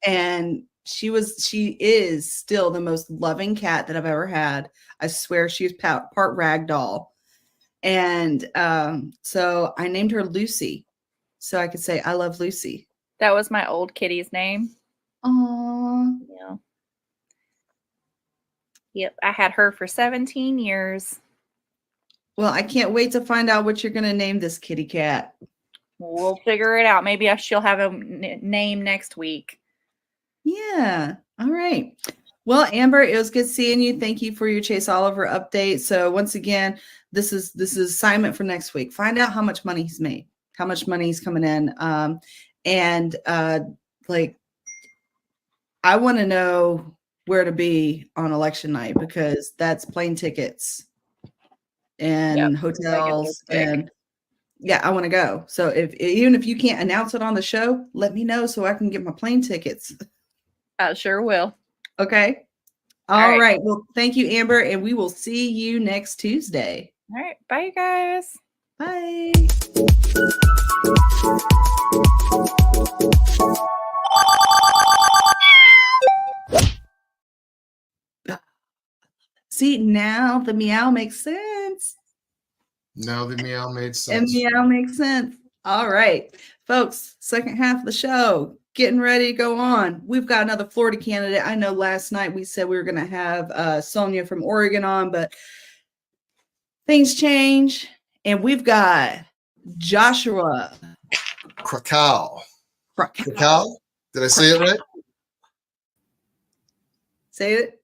And she is still the most loving cat that I've ever had. I swear she was part ragdoll. And so I named her Lucy so I could say, I love Lucy. That was my old kitty's name. Aww. Yeah. Yep. I had her for 17 years. Well, I can't wait to find out what you're going to name this kitty cat. We'll figure it out. Maybe she'll have a name next week. Yeah. All right. Well, Amber, it was good seeing you. Thank you for your Chase Oliver update. So once again, this is assignment for next week. Find out how much money he's made, how much money he's coming in. And like, I want to know where to be on election night, because that's plane tickets and hotels and yeah, I want to go. So even if you can't announce it on the show, let me know so I can get my plane tickets. I sure will. Okay. All right. Well, thank you, Amber, and we will see you next Tuesday. All right. Bye, you guys. Bye. See, now the meow makes sense. Now the meow made And sense. meow makes sense. All right, folks, second half of the show, getting ready to go on. We've got another Florida candidate. I know last night we said we were going to have Sonia from Oregon on, but things change. And we've got Joshua. Krakow. Krakow? Did I say it right? Say it.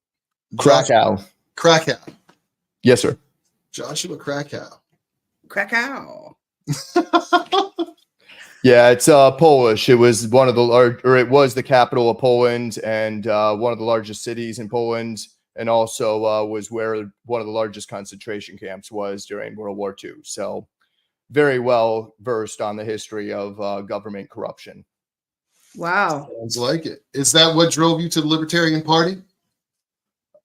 Krakow. Krakow. Yes, sir. Joshua Krakow. Krakow. Yeah, it's Polish. It was one of the it was the capital of Poland and one of the largest cities in Poland, and also was where one of the largest concentration camps was during World War II. So very well versed on the history of government corruption. Wow. Sounds like it. Is that what drove you to the Libertarian Party?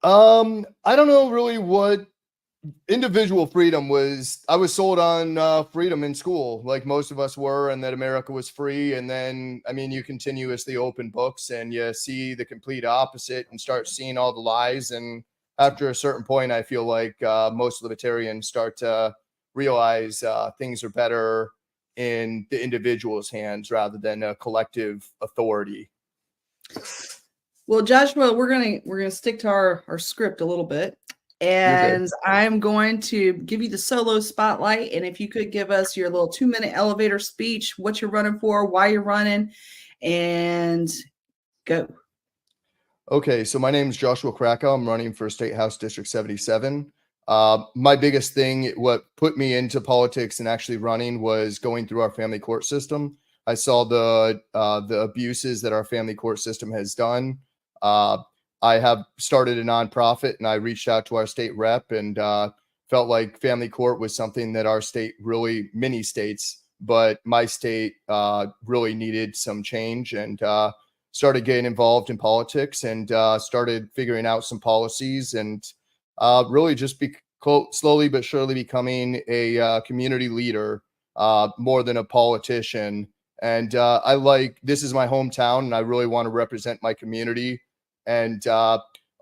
I don't know really what individual freedom was. I was sold on freedom in school, like most of us were, and that America was free. And then, I mean, you continuously open books and you see the complete opposite and start seeing all the lies. And after a certain point, I feel like most libertarians start to realize things are better in the individual's hands rather than a collective authority. Well, Joshua, we're gonna stick to our script a little bit, and I'm going to give you the solo spotlight. And if you could give us your little 2-minute elevator speech, what you're running for, why you're running, and go. Okay, so my name is Joshua Krakow. I'm running for State House District 77. My biggest thing, what put me into politics and actually running, was going through our family court system. I saw the abuses that our family court system has done. I have started a nonprofit, and I reached out to our state rep and felt like family court was something that our state, really many states, but my state really needed some change, and started getting involved in politics and started figuring out some policies, and really just slowly but surely becoming a community leader more than a politician. And this is my hometown, and I really want to represent my community. And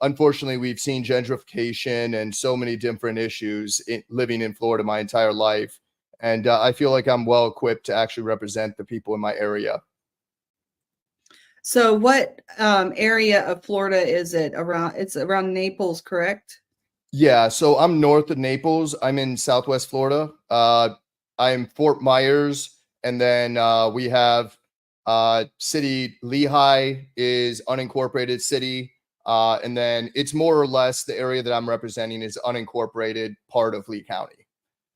unfortunately, we've seen gentrification and so many different issues living in Florida my entire life. And I feel like I'm well equipped to actually represent the people in my area. So what area of Florida is it around? It's around Naples, correct? Yeah, so I'm north of Naples. I'm in Southwest Florida. I'm Fort Myers, and then we have city Lehigh is unincorporated city, and then it's more or less the area that I'm representing is unincorporated part of Lee County.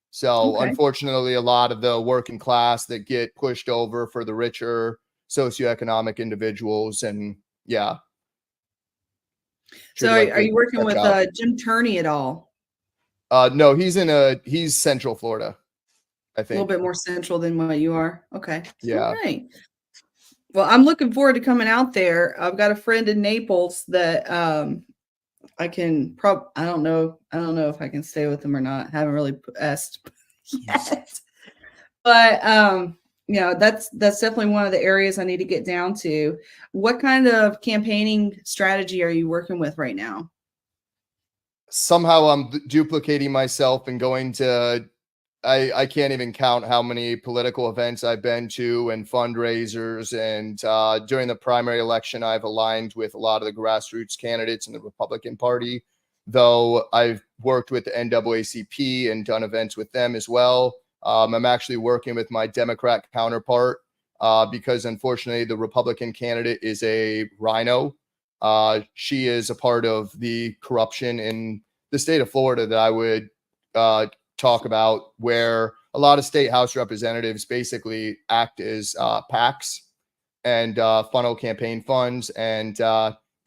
So unfortunately, a lot of the working class that get pushed over for the richer socioeconomic individuals, and yeah. So are you working with Jim Turney at all? No, he's Central Florida, I think. A little bit more central than what you are. Okay. Yeah. All right. Well, I'm looking forward to coming out there. I've got a friend in Naples that I can I don't know if I can stay with them or not. Haven't really asked yet. But Yeah, that's definitely one of the areas I need to get down to. What kind of campaigning strategy are you working with right now? Somehow I'm duplicating myself and going to, I can't even count how many political events I've been to and fundraisers. And during the primary election, I've aligned with a lot of the grassroots candidates in the Republican Party, though I've worked with the NAACP and done events with them as well. I'm actually working with my Democrat counterpart because unfortunately the Republican candidate is a rhino. She is a part of the corruption in the state of Florida that I would talk about, where a lot of state house representatives basically act as PACs and funnel campaign funds, and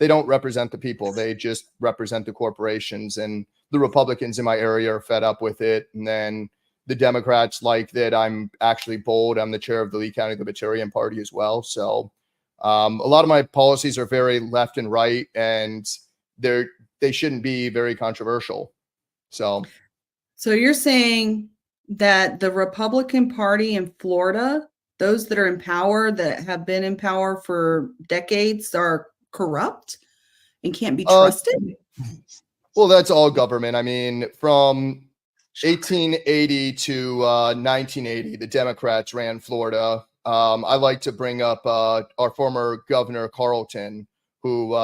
they don't represent the people. They just represent the corporations, and the Republicans in my area are fed up with it. And then the Democrats like that I'm actually bold. I'm the chair of the Lee County Libertarian Party as well. So a lot of my policies are very left and right, and they shouldn't be very controversial. So you're saying that the Republican Party in Florida, those that are in power, that have been in power for decades, are corrupt and can't be trusted? Well, that's all government. I mean, from 1880 to 1980, the Democrats ran Florida. I like to bring up our former governor, Carlton, who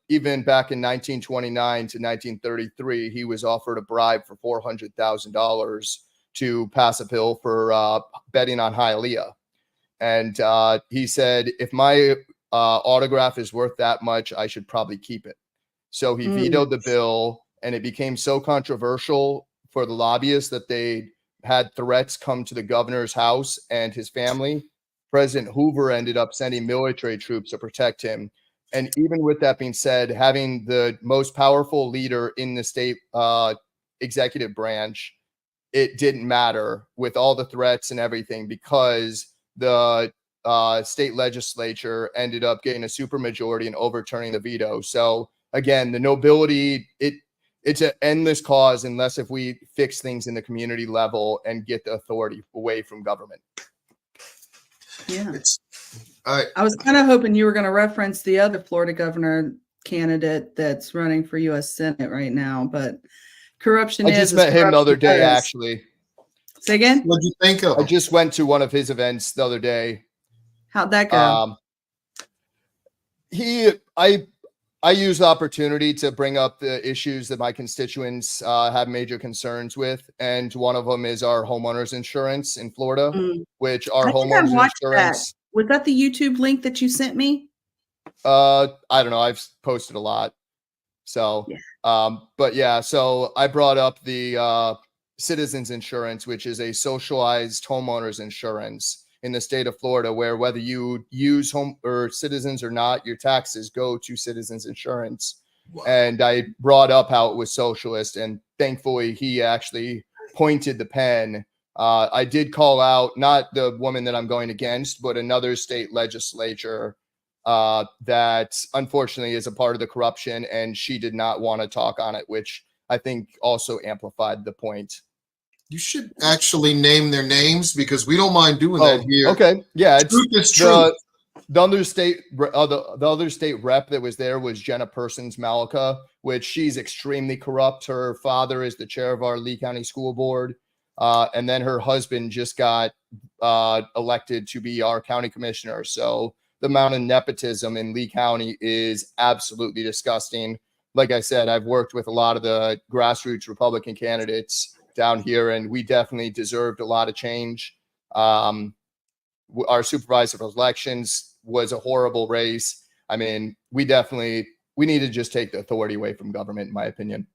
even back in 1929 to 1933, he was offered a bribe for $400,000 to pass a bill for betting on Hialeah. And he said, if my autograph is worth that much, I should probably keep it. So he vetoed the bill, and it became so controversial for the lobbyists that they had threats come to the governor's house and his family. President Hoover ended up sending military troops to protect him. And even with that being said, having the most powerful leader in the state executive branch, it didn't matter with all the threats and everything, because the state legislature ended up getting a supermajority and overturning the veto. So again, the nobility, it's an endless cause unless if we fix things in the community level and get the authority away from government. Yeah. I was kind of hoping you were going to reference the other Florida governor candidate that's running for U.S. Senate right now, but corruption I just met him the other day, actually. Say again? What'd you think of him? I just went to one of his events the other day. How'd that go? I use the opportunity to bring up the issues that my constituents have major concerns with. And one of them is our homeowners insurance in Florida, which our homeowners insurance. Was that the YouTube link that you sent me? I don't know. I've posted a lot. So, yeah. But yeah, so I brought up the citizens insurance, which is a socialized homeowners insurance in the state of Florida, where whether you use home or citizens or not, your taxes go to citizens insurance. Wow. And I brought up how it was socialist, and thankfully he actually pointed the pen. I did call out not the woman that I'm going against, but another state legislature that unfortunately is a part of the corruption, and she did not want to talk on it, which I think also amplified the point. You should actually name their names, because we don't mind doing that here. Okay, yeah, It's true. The other state rep that was there was Jenna Persons Malika, which she's extremely corrupt. Her father is the chair of our Lee County School Board, and then her husband just got elected to be our county commissioner. So the amount of nepotism in Lee County is absolutely disgusting. Like I said, I've worked with a lot of the grassroots Republican candidates down here, and we definitely deserved a lot of change. Our supervisor of elections was a horrible race. I mean, we need to just take the authority away from government, in my opinion.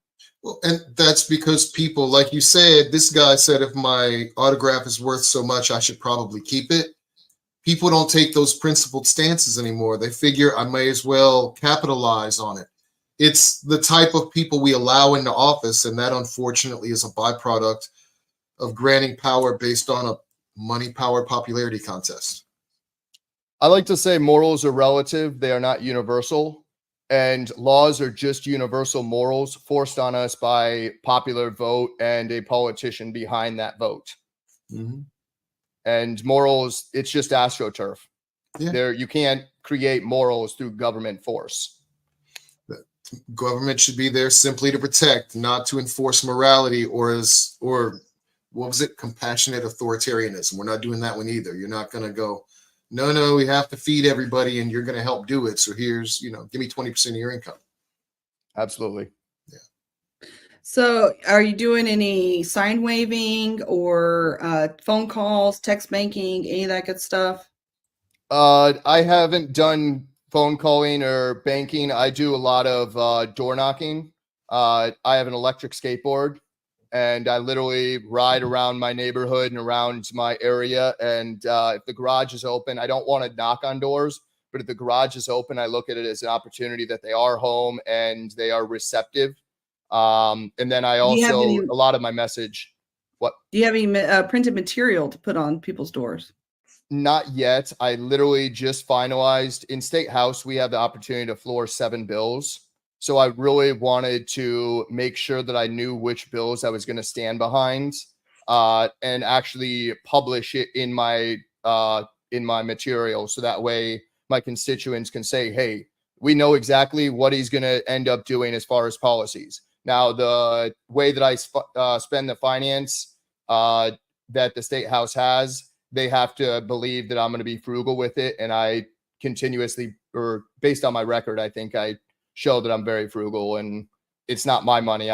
Well, and that's because people, like you said, this guy said, if my autograph is worth so much, I should probably keep it. People don't take those principled stances anymore. They figure I may as well capitalize on it. It's the type of people we allow into office, and that unfortunately is a byproduct of granting power based on a money power popularity contest. I like to say morals are relative. They are not universal, and laws are just universal morals forced on us by popular vote and a politician behind that vote. Mm-hmm. And morals, it's just astroturf. Yeah. There, you can't create morals through government force. The government should be there simply to protect, not to enforce morality or what was it? Compassionate authoritarianism. We're not doing that one either. You're not going to go, no, we have to feed everybody and you're going to help do it. So here's, give me 20% of your income. Absolutely. So are you doing any sign waving or phone calls, text banking, any of that good stuff? I haven't done phone calling or banking. I do a lot of door knocking. I have an electric skateboard, and I literally ride around my neighborhood and around my area. And if the garage is open, I don't want to knock on doors, but if the garage is open, I look at it as an opportunity that they are home and they are receptive. And then I also, a lot of my message. What? Do you have any printed material to put on people's doors? Not yet. I literally just finalized in State House. We have the opportunity to floor 7 bills. So I really wanted to make sure that I knew which bills I was going to stand behind, and actually publish it in my material. So that way my constituents can say, hey, we know exactly what he's going to end up doing as far as policies. Now, the way that I spend the finance that the State House has, they have to believe that I'm going to be frugal with it. And I continuously, or based on my record, I think I show that I'm very frugal and it's not my money.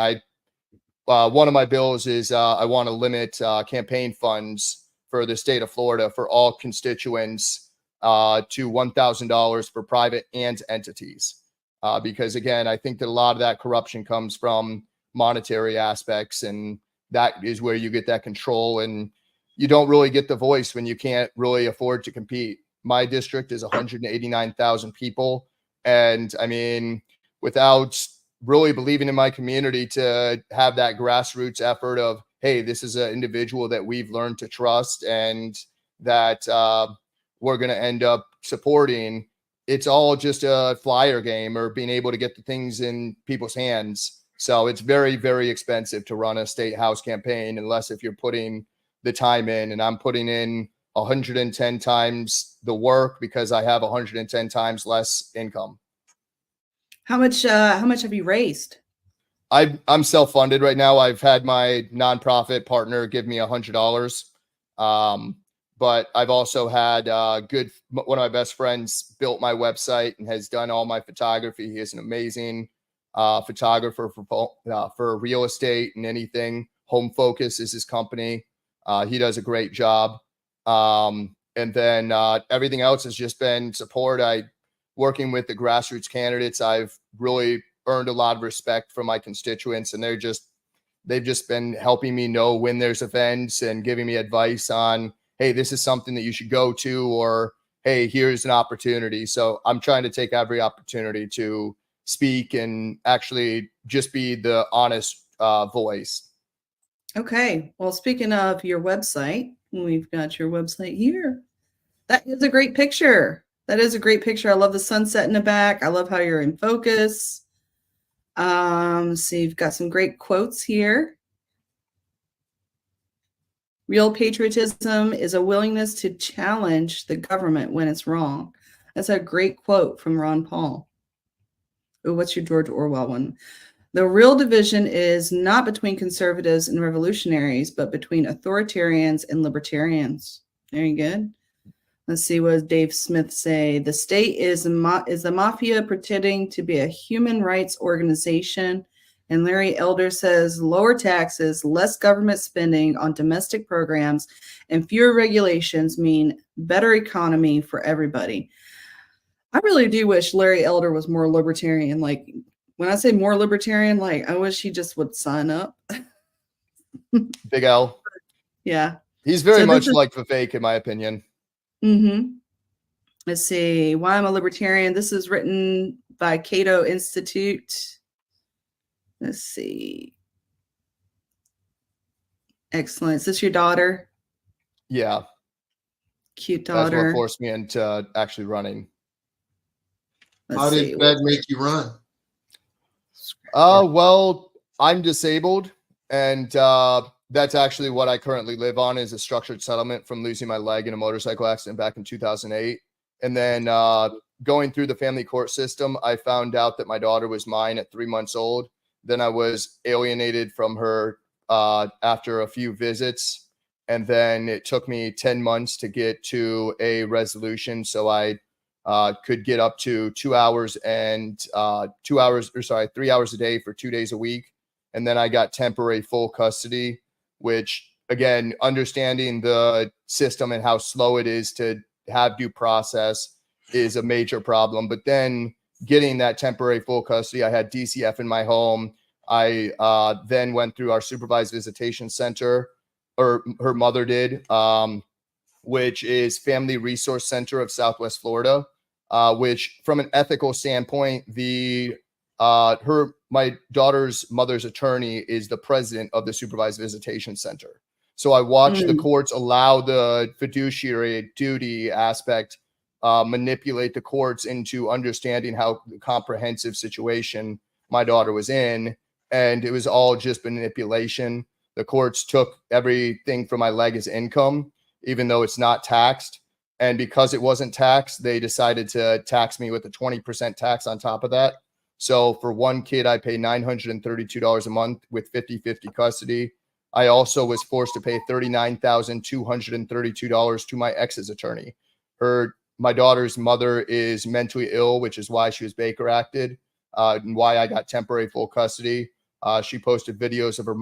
One of my bills is I want to limit campaign funds for the state of Florida for all constituents to $1,000 for private and entities. Because again, I think that a lot of that corruption comes from monetary aspects, and that is where you get that control, and you don't really get the voice when you can't really afford to compete. My district is 189,000 people. And I mean, without really believing in my community to have that grassroots effort of, hey, this is an individual that we've learned to trust and that we're going to end up supporting, it's all just a flyer game or being able to get the things in people's hands. So it's very, very expensive to run a state house campaign unless if you're putting the time in, and I'm putting in 110 times the work because I have 110 times less income. How much have you raised? I'm self-funded right now. I've had my nonprofit partner give me $100. But I've also had one of my best friends built my website and has done all my photography. He is an amazing photographer for real estate and anything. Home Focus is his company. He does a great job. And then everything else has just been support. Working with the grassroots candidates, I've really earned a lot of respect from my constituents, and they've just been helping me know when there's events and giving me advice on, hey, this is something that you should go to, or hey, here's an opportunity. So I'm trying to take every opportunity to speak and actually just be the honest voice. Okay. Well, speaking of your website, we've got your website here. That is a great picture. That is a great picture. I love the sunset in the back. I love how you're in focus. So you've got some great quotes here. Real patriotism is a willingness to challenge the government when it's wrong. That's a great quote from Ron Paul. Oh, what's your George Orwell one? The real division is not between conservatives and revolutionaries, but between authoritarians and libertarians. Very good. Let's see, what does Dave Smith say? The state is the mafia pretending to be a human rights organization. And Larry Elder says lower taxes, less government spending on domestic programs, and fewer regulations mean better economy for everybody. I really do wish Larry Elder was more libertarian. Like, when I say more libertarian, like, I wish he just would sign up. Big L. Yeah. He's very much like Vivek, in my opinion. Mm-hmm. Let's see. Why I'm a libertarian. This is written by Cato Institute. Let's see. Excellent. Is this your daughter? Yeah. Cute daughter. That's what forced me into actually running. How did that make you run? Well, I'm disabled, and That's actually what I currently live on, is a structured settlement from losing my leg in a motorcycle accident back in 2008. And then going through the family court system, I found out that my daughter was mine at 3 months old. Then I was alienated from her after a few visits. And then it took me 10 months to get to a resolution. So I could get up to 3 hours a day for 2 days a week. And then I got temporary full custody, which, again, understanding the system and how slow it is to have due process is a major problem. But then getting that temporary full custody, I had DCF in my home. I then went through our supervised visitation center, or her mother did, which is Family Resource Center of Southwest Florida, which from an ethical standpoint, my daughter's mother's attorney is the president of the supervised visitation center. So I watched the courts allow the fiduciary duty aspect manipulate the courts into understanding how comprehensive situation my daughter was in. And it was all just manipulation. The courts took everything from my leg as income, even though it's not taxed. And because it wasn't taxed, they decided to tax me with a 20% tax on top of that. So for one kid, I pay $932 a month with 50-50 custody. I also was forced to pay $39,232 to my ex's attorney. My daughter's mother is mentally ill, which is why she was Baker acted, and why I got temporary full custody. She posted videos of her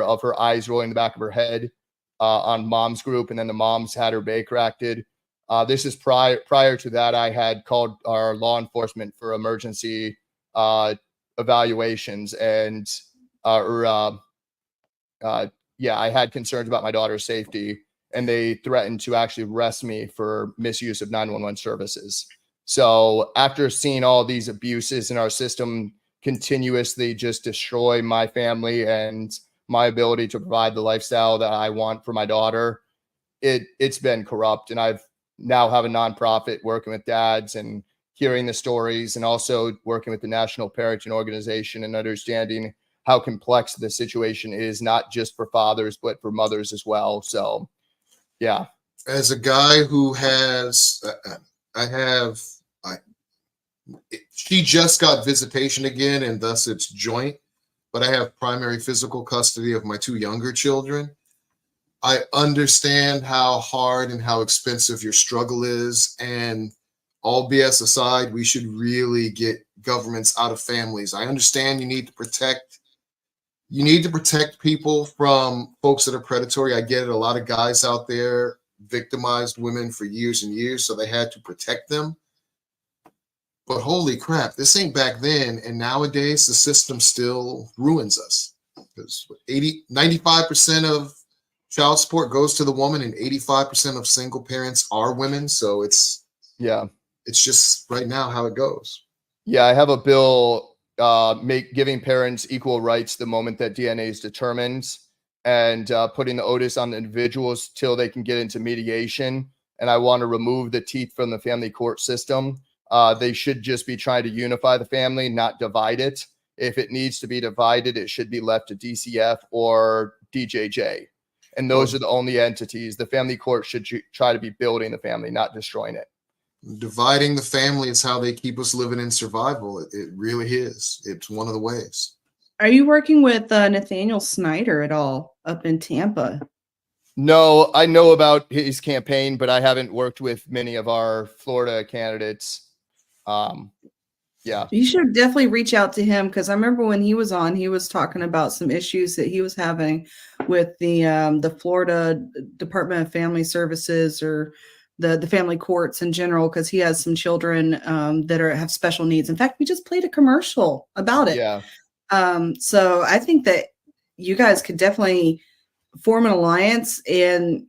of her eyes rolling in the back of her head on mom's group, and then the moms had her Baker acted. This is prior to that. I had called our law enforcement for emergency evaluations, and I had concerns about my daughter's safety, and they threatened to actually arrest me for misuse of 911 services. So after seeing all these abuses in our system continuously just destroy my family and my ability to provide the lifestyle that I want for my daughter, it's been corrupt. And I've now have a nonprofit working with dads and hearing the stories, and also working with the National Parenting Organization and understanding how complex the situation is, not just for fathers, but for mothers as well. So, yeah. As a guy who has, she just got visitation again, and thus it's joint, but I have primary physical custody of my two younger children. I understand how hard and how expensive your struggle is, and all BS aside, we should really get governments out of families. I understand you need to protect people from folks that are predatory. I get it. A lot of guys out there victimized women for years and years, so they had to protect them. But holy crap, this ain't back then. And nowadays, the system still ruins us, because 95% of child support goes to the woman, and 85% of single parents are women. So it's just right now how it goes. Yeah, I have a bill giving parents equal rights the moment that DNA is determined, and putting the onus on the individuals till they can get into mediation. And I want to remove the teeth from the family court system. They should just be trying to unify the family, not divide it. If it needs to be divided, it should be left to DCF or DJJ. And those are the only entities. The family court should try to be building the family, not destroying it. Dividing the family is how they keep us living in survival. It really is. It's one of the ways. Are you working with Nathaniel Snyder at all up in Tampa? No, I know about his campaign, but I haven't worked with many of our Florida candidates. You should definitely reach out to him, because I remember when he was on, he was talking about some issues that he was having with the Florida Department of Family Services, or the family courts in general, because he has some children that have special needs. In fact, we just played a commercial about it. Yeah. So I think that you guys could definitely form an alliance. And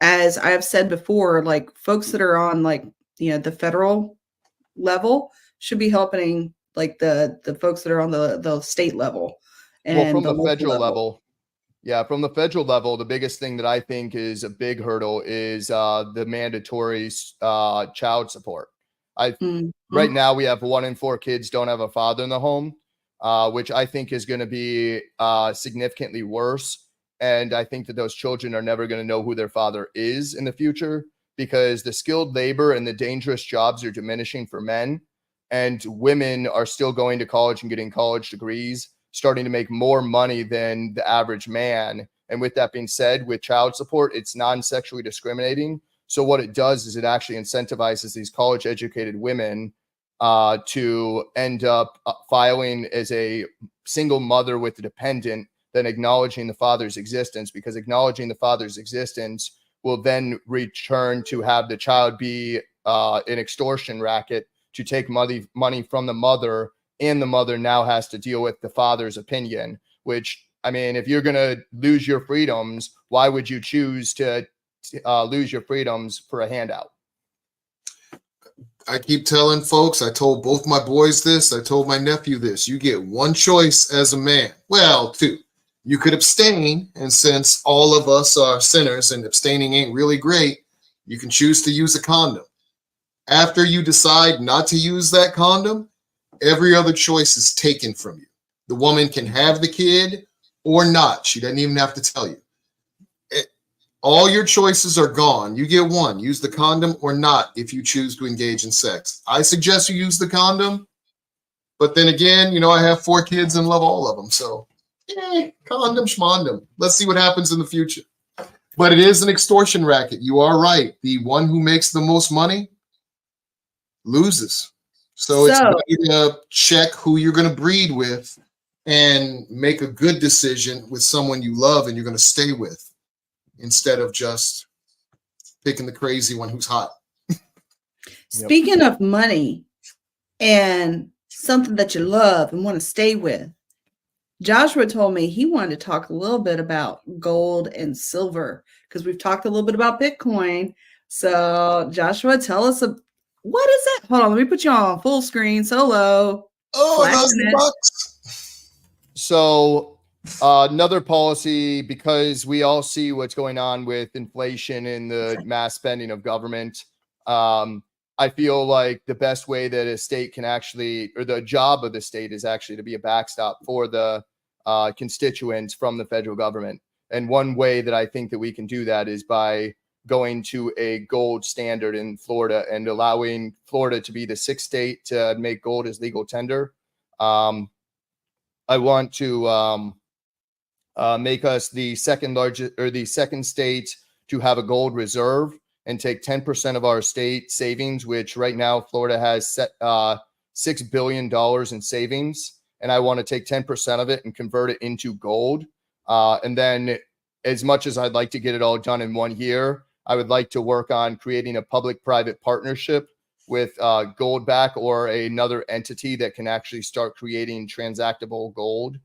as I've said before, like, folks that are on, like, the federal level should be helping, like, the folks that are on the state level. And from the federal level. Yeah, from the federal level, the biggest thing that I think is a big hurdle is the mandatory child support. Right now, we have 1 in 4 kids don't have a father in the home, which I think is going to be significantly worse And I think that those children are never going to know who their father is in the future, because the skilled labor and the dangerous jobs are diminishing for men, and women are still going to college and getting college degrees, starting to make more money than the average man. And with that being said, with child support, it's non-sexually discriminating. So what it does is it actually incentivizes these college educated women to end up filing as a single mother with a dependent than acknowledging the father's existence, because acknowledging the father's existence will then return to have the child be an extortion racket to take money from the mother, and the mother now has to deal with the father's opinion, which, I mean, if you're going to lose your freedoms, why would you choose to lose your freedoms for a handout? I keep telling folks, I told both my boys this, I told my nephew this, you get one choice as a man. Well, two. You could abstain, and since all of us are sinners and abstaining ain't really great, you can choose to use a condom. After you decide not to use that condom, every other choice is taken from you. The woman can have the kid or not. She doesn't even have to tell you. All your choices are gone. You get one. Use the condom or not if you choose to engage in sex. I suggest you use the condom, but then again, you know, I have 4 kids and love all of them, so condom schmondom. Let's see what happens in the future. But it is an extortion racket. You are right. The one who makes the most money loses. So it's better to check who you're going to breed with and make a good decision with someone you love and you're going to stay with, instead of just picking the crazy one who's hot. Speaking of money and something that you love and want to stay with, Joshua told me he wanted to talk a little bit about gold and silver, because we've talked a little bit about Bitcoin. So Joshua, tell us, what is it? Hold on, let me put you on full screen solo. Oh, that's the bucks. So another policy, because we all see what's going on with inflation and the mass spending of government. I feel like the best way that a state can actually, or the job of the state is actually to be a backstop for the constituents from the federal government. And one way that I think that we can do that is by going to a gold standard in Florida and allowing Florida to be the 6th state to make gold as legal tender. I want to make us the second largest, or the 2nd state to have a gold reserve, and take 10% of our state savings, which right now Florida has set $6 billion in savings. And I want to take 10% of it and convert it into gold. And then, as much as I'd like to get it all done in 1 year, I would like to work on creating a public-private partnership with Goldback or another entity that can actually start creating transactable gold.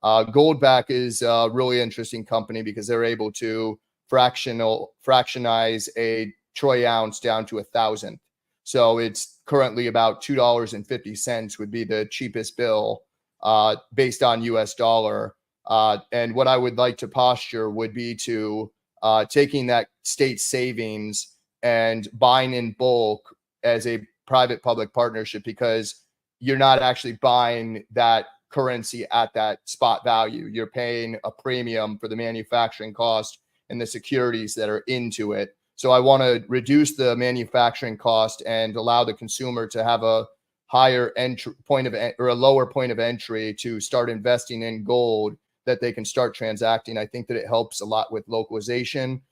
Goldback is a really interesting company because they're able to fractionize a troy ounce down to 1,000. So it's currently about $2.50 would be the cheapest bill based on US dollar. And what I would like to posture would be to taking that state savings and buying in bulk as a private public partnership, because you're not actually buying that currency at that spot value. You're paying a premium for the manufacturing cost and the securities that are into it. So I want to reduce the manufacturing cost and allow the consumer to have a higher entry point of, or a lower point of entry to start investing in gold that they can start transacting. I think that it helps a lot with localization,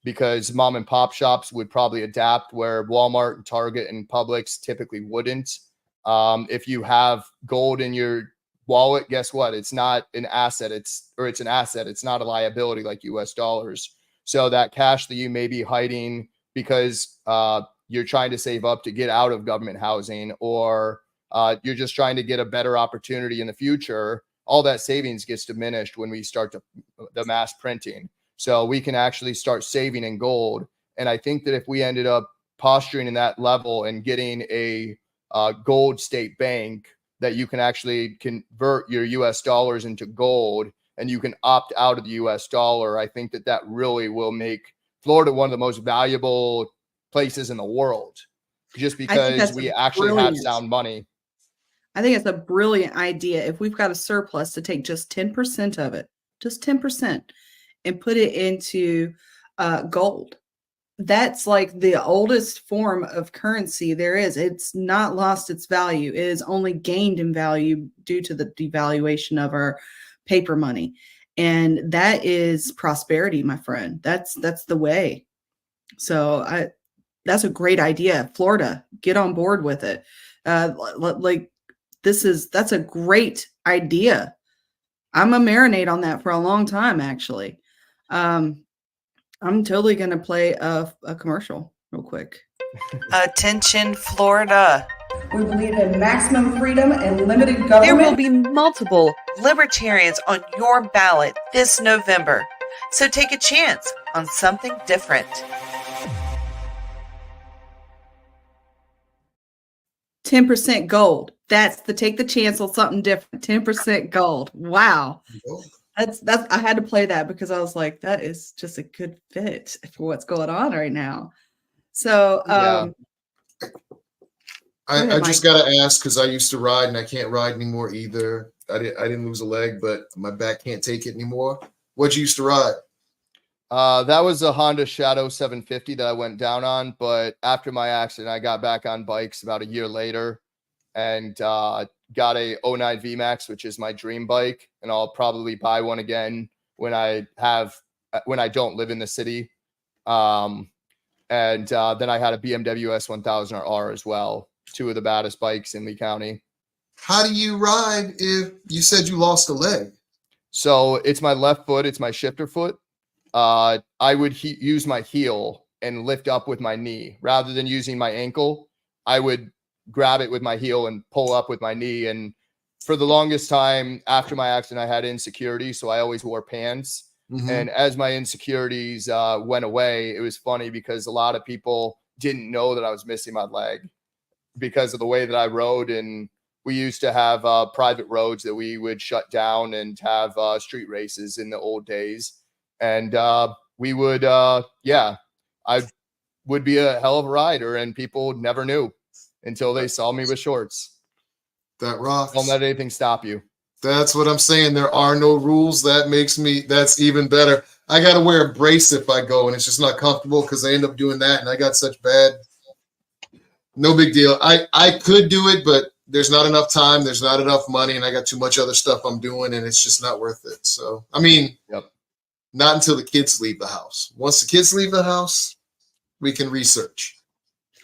because mom and pop shops would probably adapt where Walmart and Target and Publix typically wouldn't. If you have gold in your wallet, guess what? It's not an asset. It's an asset. It's not a liability like US dollars. So that cash that you may be hiding because you're trying to save up to get out of government housing, or you're just trying to get a better opportunity in the future, all that savings gets diminished when we start the mass printing. So we can actually start saving in gold. And I think that if we ended up posturing in that level and getting a gold state bank, that you can actually convert your US dollars into gold and you can opt out of the US dollar, I think that that really will make Florida one of the most valuable places in the world, just because we actually have sound money. I think it's a brilliant idea. If we've got a surplus, to take just 10% of it just 10%, and put it into gold. That's like the oldest form of currency there is. It's not lost its value. It is only gained in value due to the devaluation of our paper money. And that is prosperity, my friend. That's the way. So that's a great idea. Florida, get on board with it. That's a great idea. I'm a marinate on that for a long time, actually. I'm totally going to play a commercial real quick. Attention, Florida. We believe in maximum freedom and limited government. There will be multiple libertarians on your ballot this November. So take a chance on something different. 10% gold. That's take the chance on something different. 10% gold. Wow. That's I had to play that because I was like, that is just a good fit for what's going on right now. So I just got to ask, because I used to ride and I can't ride anymore either. I didn't lose a leg, but my back can't take it anymore. What you used to ride? That was a Honda Shadow 750 that I went down on. But after my accident, I got back on bikes about a year later and got a 09 VMAX, which is my dream bike. And I'll probably buy one again when I don't live in the city. And then I had a BMW S1000R as well. Two of the baddest bikes in Lee County. How do you ride if you said you lost a leg? So it's my left foot. It's my shifter foot. I would use my heel and lift up with my knee rather than using my ankle. I would grab it with my heel and pull up with my knee. And for the longest time after my accident, I had insecurity. So I always wore pants. Mm-hmm. And as my insecurities went away, it was funny because a lot of people didn't know that I was missing my leg because of the way that I rode. And we used to have private roads that we would shut down and have street races in the old days. And we would, I would be a hell of a rider, and people never knew until they saw me with shorts. That rocks. Don't let anything stop you. That's what I'm saying. There are no rules. That's even better. I got to wear a brace if I go, and it's just not comfortable because I end up doing that, and I got such bad. No big deal. I could do it, but there's not enough time. There's not enough money, and I got too much other stuff I'm doing, and it's just not worth it. So, I mean, not until the kids leave the house. Once the kids leave the house, we can research.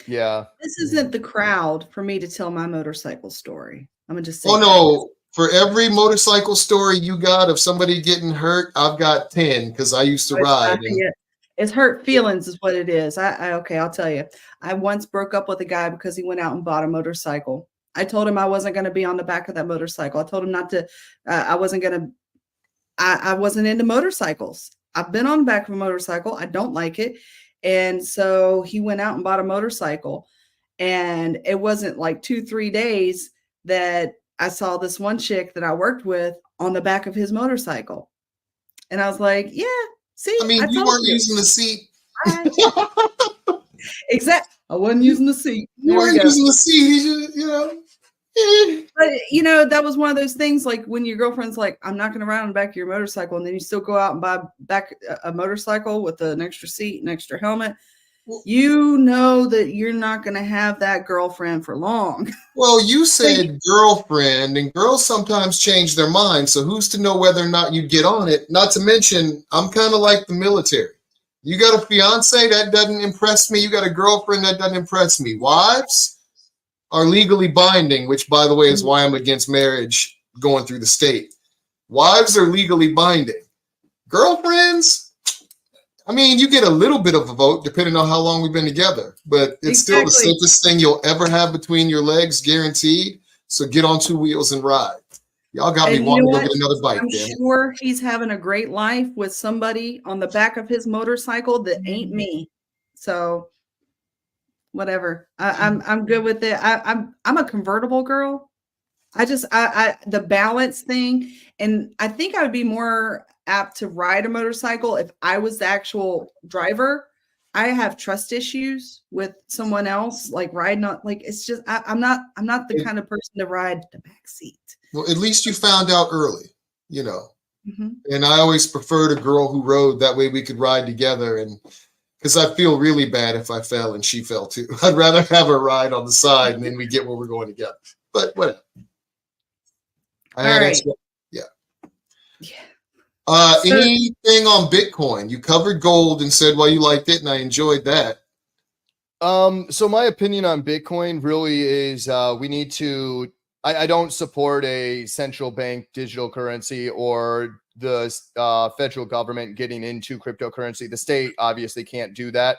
Yeah. This isn't the crowd for me to tell my motorcycle story. I'm going to just say. Oh, no. For every motorcycle story you got of somebody getting hurt, I've got 10 because I used to ride. It's hurt feelings is what it is. Okay, I'll tell you. I once broke up with a guy because he went out and bought a motorcycle. I told him I wasn't going to be on the back of that motorcycle. I told him not to, I wasn't into motorcycles. I've been on the back of a motorcycle. I don't like it. And so he went out and bought a motorcycle. And it wasn't like 2-3 days that I saw this one chick that I worked with on the back of his motorcycle. And I was like, yeah, see, I mean, you weren't using the seat. Exactly. I wasn't using the seat. You weren't using the seat, you know. But, that was one of those things like when your girlfriend's like, I'm not going to ride on the back of your motorcycle. And then you still go out and buy back a motorcycle with an extra seat and extra helmet. You know that you're not going to have that girlfriend for long. Well, you said girlfriend, and girls sometimes change their mind. So who's to know whether or not you get on it? Not to mention, I'm kind of like the military. You got a fiance, that doesn't impress me. You got a girlfriend, that doesn't impress me. Wives are legally binding, which, by the way, is why I'm against marriage going through the state. Wives are legally binding. Girlfriends, I mean, you get a little bit of a vote depending on how long we've been together, but it's still the safest thing you'll ever have between your legs, guaranteed. So get on 2 wheels and ride. Y'all got me wanting to go get another bike. I'm sure he's having a great life with somebody on the back of his motorcycle that ain't me. So whatever. I'm good with it. I'm a convertible girl. The balance thing, and I think I would be more apt to ride a motorcycle if I was the actual driver. I have trust issues with someone else, like riding on, like it's just I'm not the kind of person to ride the back seat. Well, at least you found out early, And I always preferred a girl who rode. That way we could ride together. And because I feel really bad if I fell and she fell too. I'd rather have her ride on the side and then we get where we're going together. But whatever. Yeah. Anything on Bitcoin? You covered gold and said why you liked it, and I enjoyed that. So my opinion on Bitcoin really is we need to. I don't support a central bank digital currency or the federal government getting into cryptocurrency. The state obviously can't do that.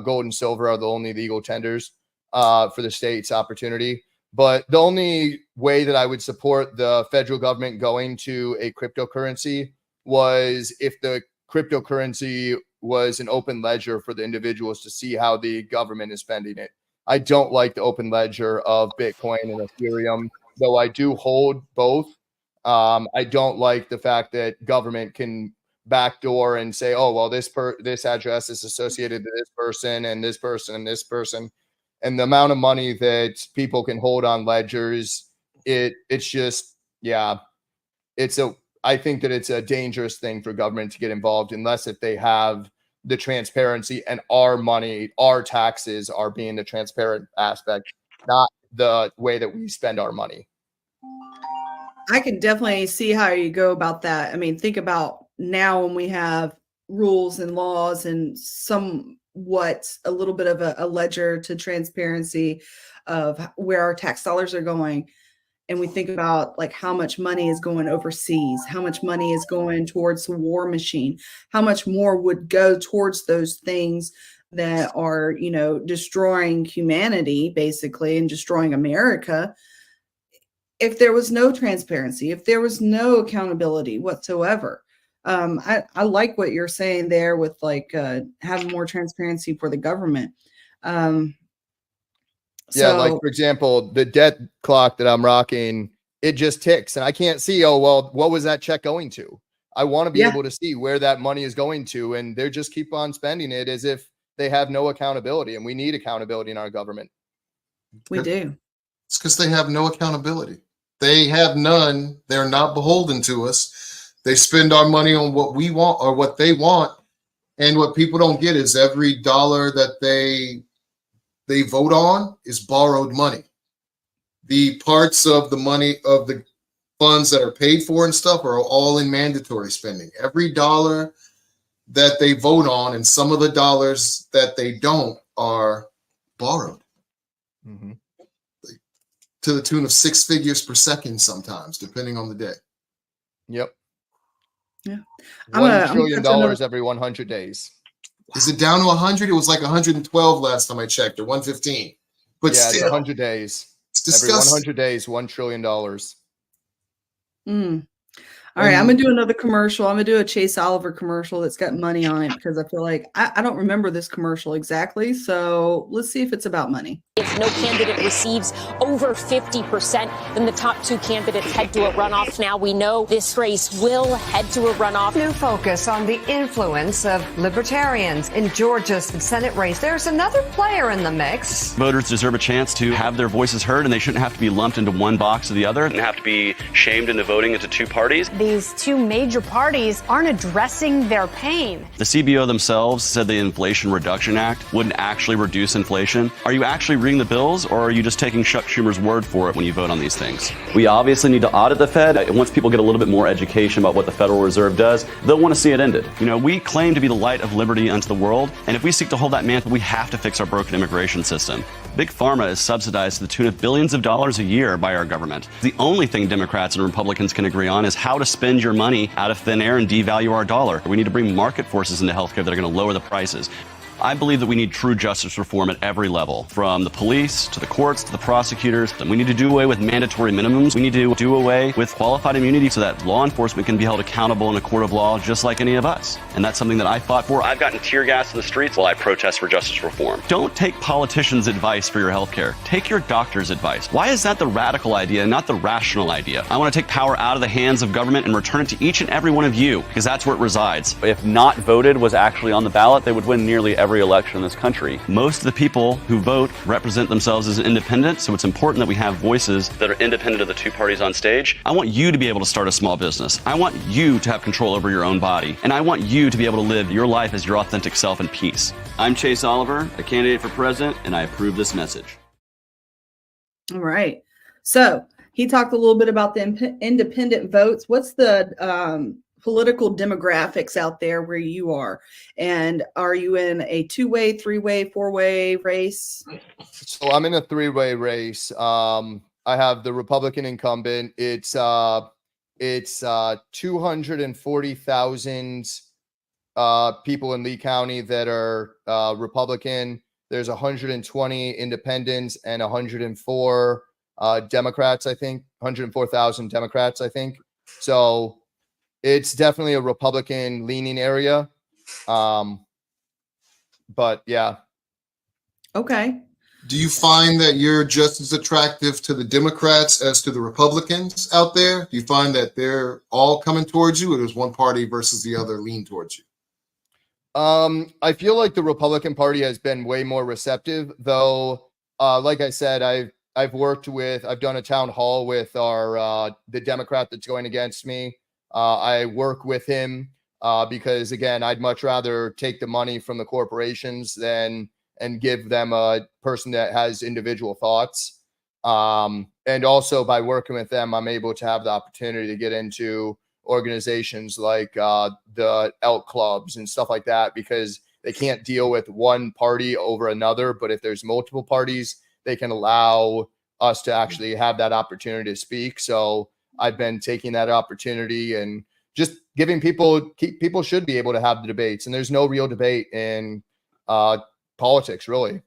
Gold and silver are the only legal tenders for the state's opportunity. But the only way that I would support the federal government going to a cryptocurrency was if the cryptocurrency was an open ledger for the individuals to see how the government is spending it. I don't like the open ledger of Bitcoin and Ethereum, though I do hold both. I don't like the fact that government can backdoor and say, oh, well, this address is associated to this person and this person and this person. And the amount of money that people can hold on ledgers, it's just, yeah, I think that it's a dangerous thing for government to get involved unless if they have the transparency and our money, our taxes are being the transparent aspect, not the way that we spend our money. I can definitely see how you go about that. I mean, think about now when we have rules and laws and somewhat a little bit of a ledger to transparency of where our tax dollars are going. And we think about like how much money is going overseas, how much money is going towards the war machine, how much more would go towards those things that are, destroying humanity basically and destroying America. If there was no transparency, if there was no accountability whatsoever. I like what you're saying there with like having more transparency for the government. Yeah, like for example, the debt clock that I'm rocking, it just ticks and I can't see, oh, well, what was that check going to? I want to be able to see where that money is going to, and they just keep on spending it as if they have no accountability, and we need accountability in our government. We do. It's because they have no accountability. They have none. They're not beholden to us. They spend our money on what we want or what they want. And what people don't get is every dollar that they vote on is borrowed money. The parts of the money of the funds that are paid for and stuff are all in mandatory spending. Every dollar that they vote on and some of the dollars that they don't are borrowed. Mm-hmm. To the tune of 6 figures per second sometimes, depending on the day. Yep. Yeah. $1 trillion every 100 days. Is it down to 100? It was like 112 last time I checked, or 115. But yeah, still, it's 100 days. It's disgusting. Every 100 days, $1 trillion. All right, I'm gonna do another commercial. I'm gonna do a Chase Oliver commercial that's got money on it because I feel like I don't remember this commercial exactly. So let's see if it's about money. If no candidate receives over 50%, then the top two candidates head to a runoff. Now we know this race will head to a runoff. New focus on the influence of libertarians in Georgia's Senate race. There's another player in the mix. Voters deserve a chance to have their voices heard, and they shouldn't have to be lumped into one box or the other and have to be shamed into voting into two parties. These two major parties aren't addressing their pain. The CBO themselves said the Inflation Reduction Act wouldn't actually reduce inflation. Are you actually reading the bills, or are you just taking Chuck Schumer's word for it when you vote on these things? We obviously need to audit the Fed. Once people get a little bit more education about what the Federal Reserve does, they'll want to see it ended. We claim to be the light of liberty unto the world, and if we seek to hold that mantle, we have to fix our broken immigration system. Big Pharma is subsidized to the tune of billions of dollars a year by our government. The only thing Democrats and Republicans can agree on is how to spend your money out of thin air and devalue our dollar. We need to bring market forces into healthcare that are going to lower the prices. I believe that we need true justice reform at every level, from the police to the courts to the prosecutors. And we need to do away with mandatory minimums. We need to do away with qualified immunity so that law enforcement can be held accountable in a court of law just like any of us. And that's something that I fought for. I've gotten tear gas in the streets while I protest for justice reform. Don't take politicians' advice for your health care. Take your doctor's advice. Why is that the radical idea and not the rational idea? I want to take power out of the hands of government and return it to each and every one of you, because that's where it resides. If not voted was actually on the ballot, they would win nearly every every election in this country. Most of the people who vote represent themselves as independent, so it's important that we have voices that are independent of the two parties on stage. I want you to be able to start a small business. I want you to have control over your own body. And I want you to be able to live your life as your authentic self in peace. I'm Chase Oliver, a candidate for president, and I approve this message. All right. So he talked a little bit about the independent votes. What's the political demographics out there where you are? And are you in a 2-way, 3-way, 4-way race? So I'm in a 3-way race. I have the Republican incumbent. It's 240,000 people in Lee County that are Republican. There's 120 independents and 104 Democrats, I think. 104,000 Democrats, I think. So it's definitely a Republican leaning area. But yeah. Okay. Do you find that you're just as attractive to the Democrats as to the Republicans out there? Do you find that they're all coming towards you, or does one party versus the other lean towards you? I feel like the Republican Party has been way more receptive, though. Like I said, I've done a town hall with the Democrat that's going against me. I work with him because, again, I'd much rather take the money from the corporations and give them a person that has individual thoughts. And also by working with them, I'm able to have the opportunity to get into organizations like the elk clubs and stuff like that, because they can't deal with one party over another. But if there's multiple parties, they can allow us to actually have that opportunity to speak. So I've been taking that opportunity and just giving people should be able to have the debates. And there's no real debate in politics, really.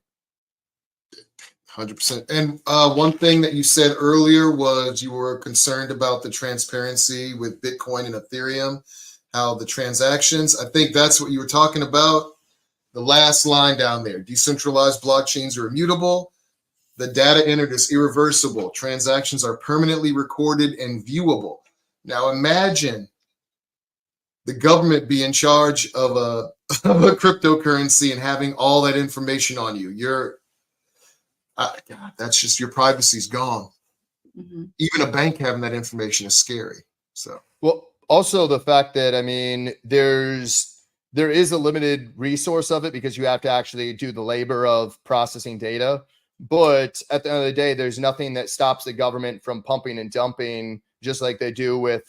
100%. And one thing that you said earlier was you were concerned about the transparency with Bitcoin and Ethereum, how the transactions, I think that's what you were talking about. The last line down there, decentralized blockchains are immutable. The data entered is irreversible. Transactions are permanently recorded and viewable. Now imagine the government be in charge of a cryptocurrency and having all that information on you. God, that's just, your privacy's gone. Mm-hmm. Even a bank having that information is scary. So, well, also the fact that, I mean, there is a limited resource of it because you have to actually do the labor of processing data. But at the end of the day, there's nothing that stops the government from pumping and dumping, just like they do with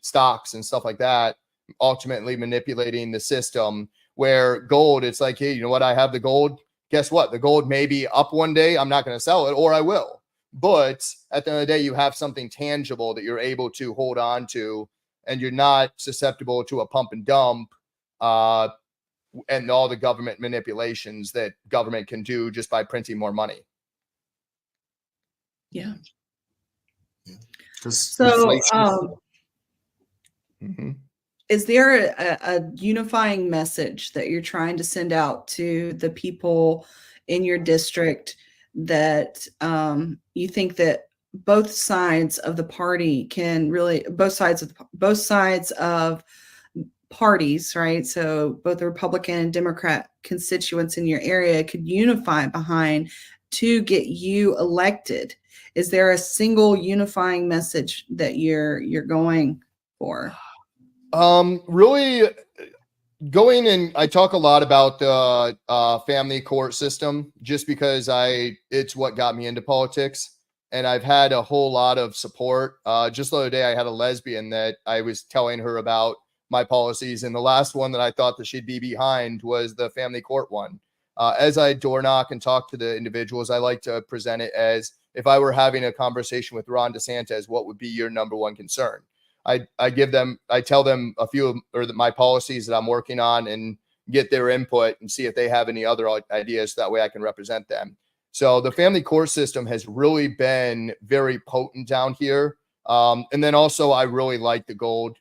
stocks and stuff like that, ultimately manipulating the system. Where gold, it's like, hey, you know what? I have the gold. Guess what? The gold may be up one day. I'm not going to sell it, or I will. But at the end of the day, you have something tangible that you're able to hold on to, and you're not susceptible to a pump and dump and all the government manipulations that government can do just by printing more money. Yeah. So, is there a unifying message that you're trying to send out to the people in your district that you think that both sides of the party can really, both sides of parties, right? So both the Republican and Democrat constituents in your area could unify behind to get you elected? Is there a single unifying message that you're going for? Really going in, I talk a lot about the family court system just because it's what got me into politics. And I've had a whole lot of support. Just the other day, I had a lesbian that I was telling her about my policies. And the last one that I thought that she'd be behind was the family court one. As I door knock and talk to the individuals, I like to present it as, if I were having a conversation with Ron DeSantis, what would be your number one concern? I tell them a few of my policies that I'm working on and get their input and see if they have any other ideas. So that way I can represent them. So the family court system has really been very potent down here. And then also I really like the gold.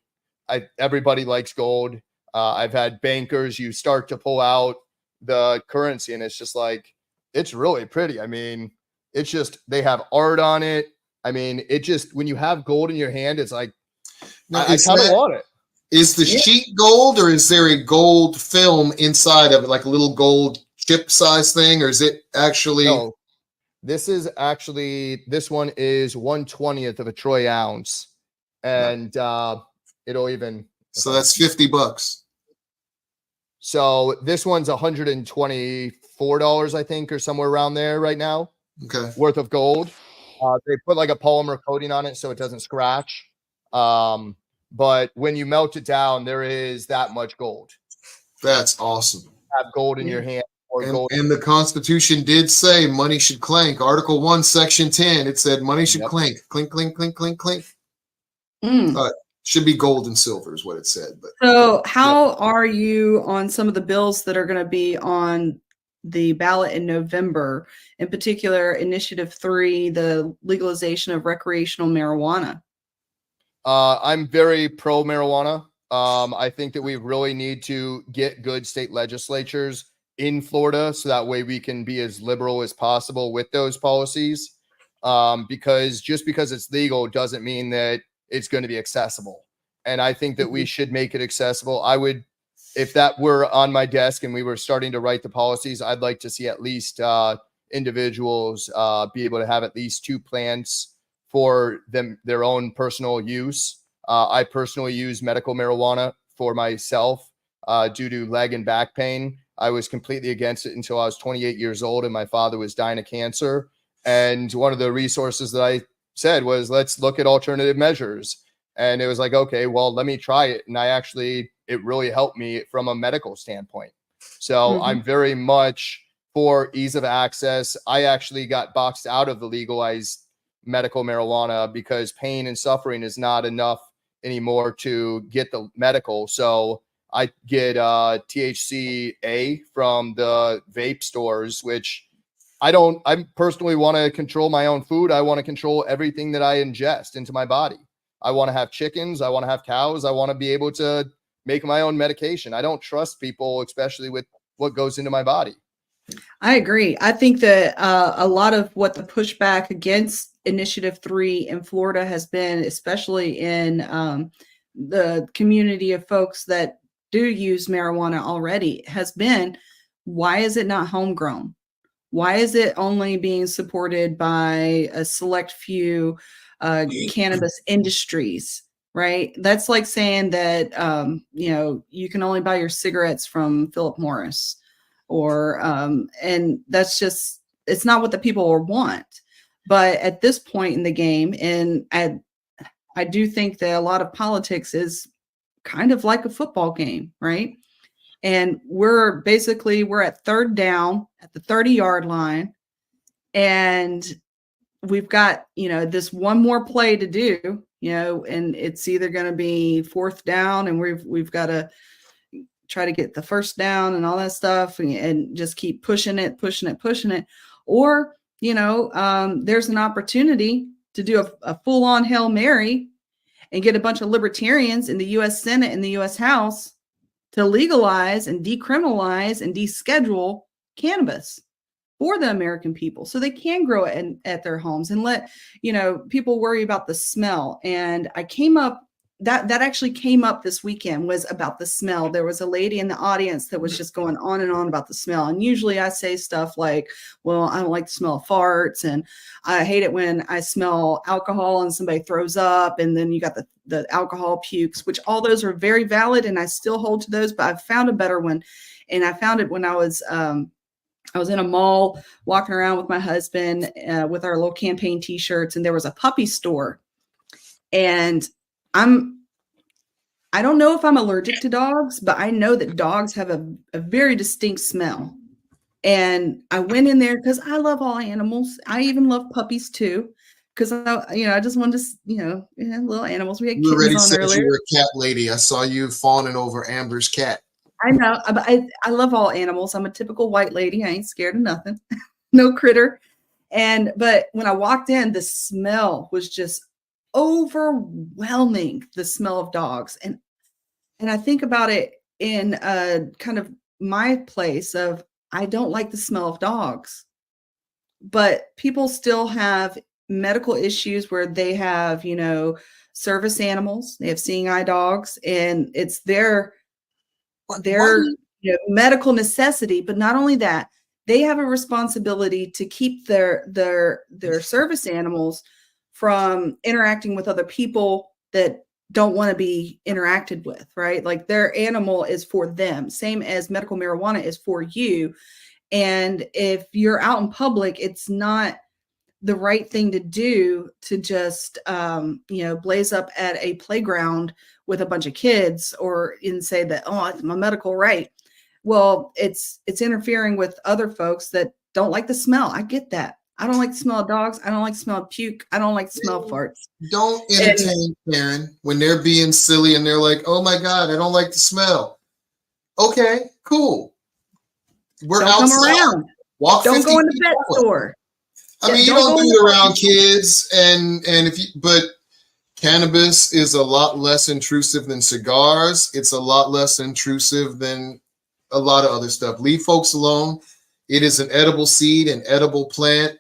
Everybody likes gold. I've had bankers, you start to pull out the currency and it's just like, it's really pretty. I mean, it's just, they have art on it. I mean, it just, when you have gold in your hand, it's like, I kind of want it. Is the Yeah. sheet gold, or is there a gold film inside of it, like a little gold chip size thing, or is it actually? No, this is actually, this one is 1/20th of a troy ounce, and it'll even. So that's $50. So this one's $124, I think, or somewhere around there right now, Okay. worth of gold. They put like a polymer coating on it so it doesn't scratch. But when you melt it down, there is that much gold. That's awesome. Have gold in your hand or gold. And the Constitution did say money should clank. Article 1, Section 10, it said money should clink, clink, clink, clink, clink, clink. Should be gold and silver is what it said. But So how are you on some of the bills that are going to be on the ballot in November, in particular Initiative 3, the legalization of recreational marijuana? I'm very pro marijuana. I think that we really need to get good state legislatures in Florida so that way we can be as liberal as possible with those policies. Because just because it's legal doesn't mean that it's going to be accessible. And I think that we should make it accessible. I would, if that were on my desk and we were starting to write the policies, I'd like to see at least individuals be able to have at least 2 plants for their own personal use. I personally use medical marijuana for myself due to leg and back pain. I was completely against it until I was 28 years old and my father was dying of cancer. And one of the resources that I said was, let's look at alternative measures. And it was like, okay, well, let me try it. And it really helped me from a medical standpoint. So I'm very much for ease of access. I actually got boxed out of the legalized medical marijuana because pain and suffering is not enough anymore to get the medical. So I get THCA from the vape stores, which I personally want to control my own food. I want to control everything that I ingest into my body. I want to have chickens. I want to have cows. I want to be able to make my own medication. I don't trust people, especially with what goes into my body. I agree. I think that a lot of what the pushback against Initiative 3 in Florida has been, especially in the community of folks that do use marijuana already, has been, why is it not homegrown? Why is it only being supported by a select few cannabis industries, right? That's like saying that, you can only buy your cigarettes from Philip Morris, or, and that's just, it's not what the people want. But at this point in the game, and I do think that a lot of politics is kind of like a football game, right? And we're at third down at the 30-yard line. And we've got, this one more play to do, and it's either going to be 4th down and we've got to try to get the 1st down and all that stuff and just keep pushing it. Or, there's an opportunity to do a full-on Hail Mary and get a bunch of libertarians in the U.S. Senate and the U.S. House to legalize and decriminalize and deschedule cannabis for the American people so they can grow it at their homes and let, people worry about the smell. And I came up, that actually came up this weekend, was about the smell. There was a lady in the audience that was just going on and on about the smell. And usually I say stuff like, well, I don't like the smell of farts, and I hate it when I smell alcohol and somebody throws up, and then you got the alcohol pukes, which all those are very valid and I still hold to those, but I've found a better one. And I found it when I was in a mall walking around with my husband with our little campaign t-shirts, and there was a puppy store. And I don't know if I'm allergic to dogs, but I know that dogs have a very distinct smell. And I went in there because I love all animals. I even love puppies too, because I just wanted to, little animals. We had you already kittens on said earlier. you were a cat lady. I saw you fawning over Amber's cat. I know, but I love all animals. I'm a typical white lady. I ain't scared of nothing, no critter. But when I walked in, the smell was just overwhelming, the smell of dogs. And I think about it in kind of my place of, I don't like the smell of dogs, but people still have medical issues where they have, service animals. They have seeing eye dogs, and it's their medical necessity. But not only that, they have a responsibility to keep their service animals from interacting with other people that don't want to be interacted with, right? Like their animal is for them, same as medical marijuana is for you. And if you're out in public, it's not the right thing to do to just, blaze up at a playground with a bunch of kids and say that, oh, it's my medical right. Well, it's interfering with other folks that don't like the smell. I get that. I don't like the smell of dogs. I don't like the smell of puke. I don't like the smell of farts. Don't entertain Karen when they're being silly and they're like, oh my God, I don't like the smell. Okay, cool. We're don't outside. Come around. Walk don't 50 go in the feet pet forward. store. I mean, you don't do it around kids, but cannabis is a lot less intrusive than cigars. It's a lot less intrusive than a lot of other stuff. Leave folks alone. It is an edible seed, an edible plant,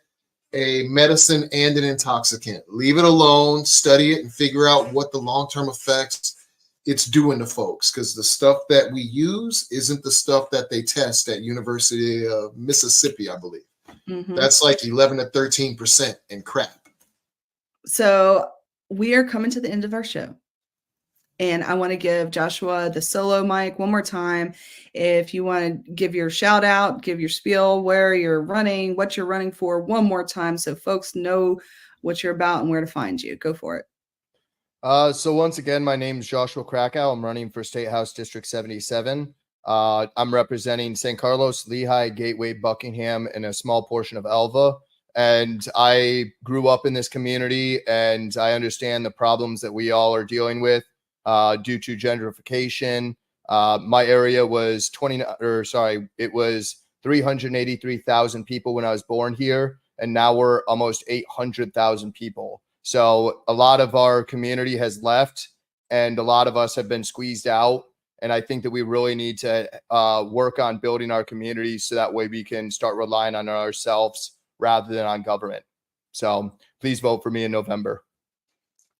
a medicine, and an intoxicant. Leave it alone, study it, and figure out what the long-term effects it's doing to folks, because the stuff that we use isn't the stuff that they test at University of Mississippi, I believe. Mm-hmm. That's like 11 to 13% in crap. So we are coming to the end of our show. And I want to give Joshua the solo mic one more time. If you want to give your shout out, give your spiel, where you're running, what you're running for one more time, so folks know what you're about and where to find you. Go for it. So once again, my name is Joshua Krakow. I'm running for State House District 77. I'm representing St. Carlos, Lehigh, Gateway, Buckingham, and a small portion of Elva. And I grew up in this community, and I understand the problems that we all are dealing with due to gentrification. My area was 383,000 people when I was born here, and now we're almost 800,000 people. So a lot of our community has left, and a lot of us have been squeezed out. And I think that we really need to work on building our community so that way we can start relying on ourselves rather than on government. So please vote for me in November.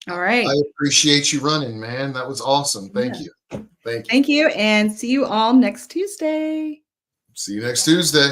All right. I appreciate you running, man. That was awesome. Thank you. Thank you. Thank you. And see you all next Tuesday. See you next Tuesday.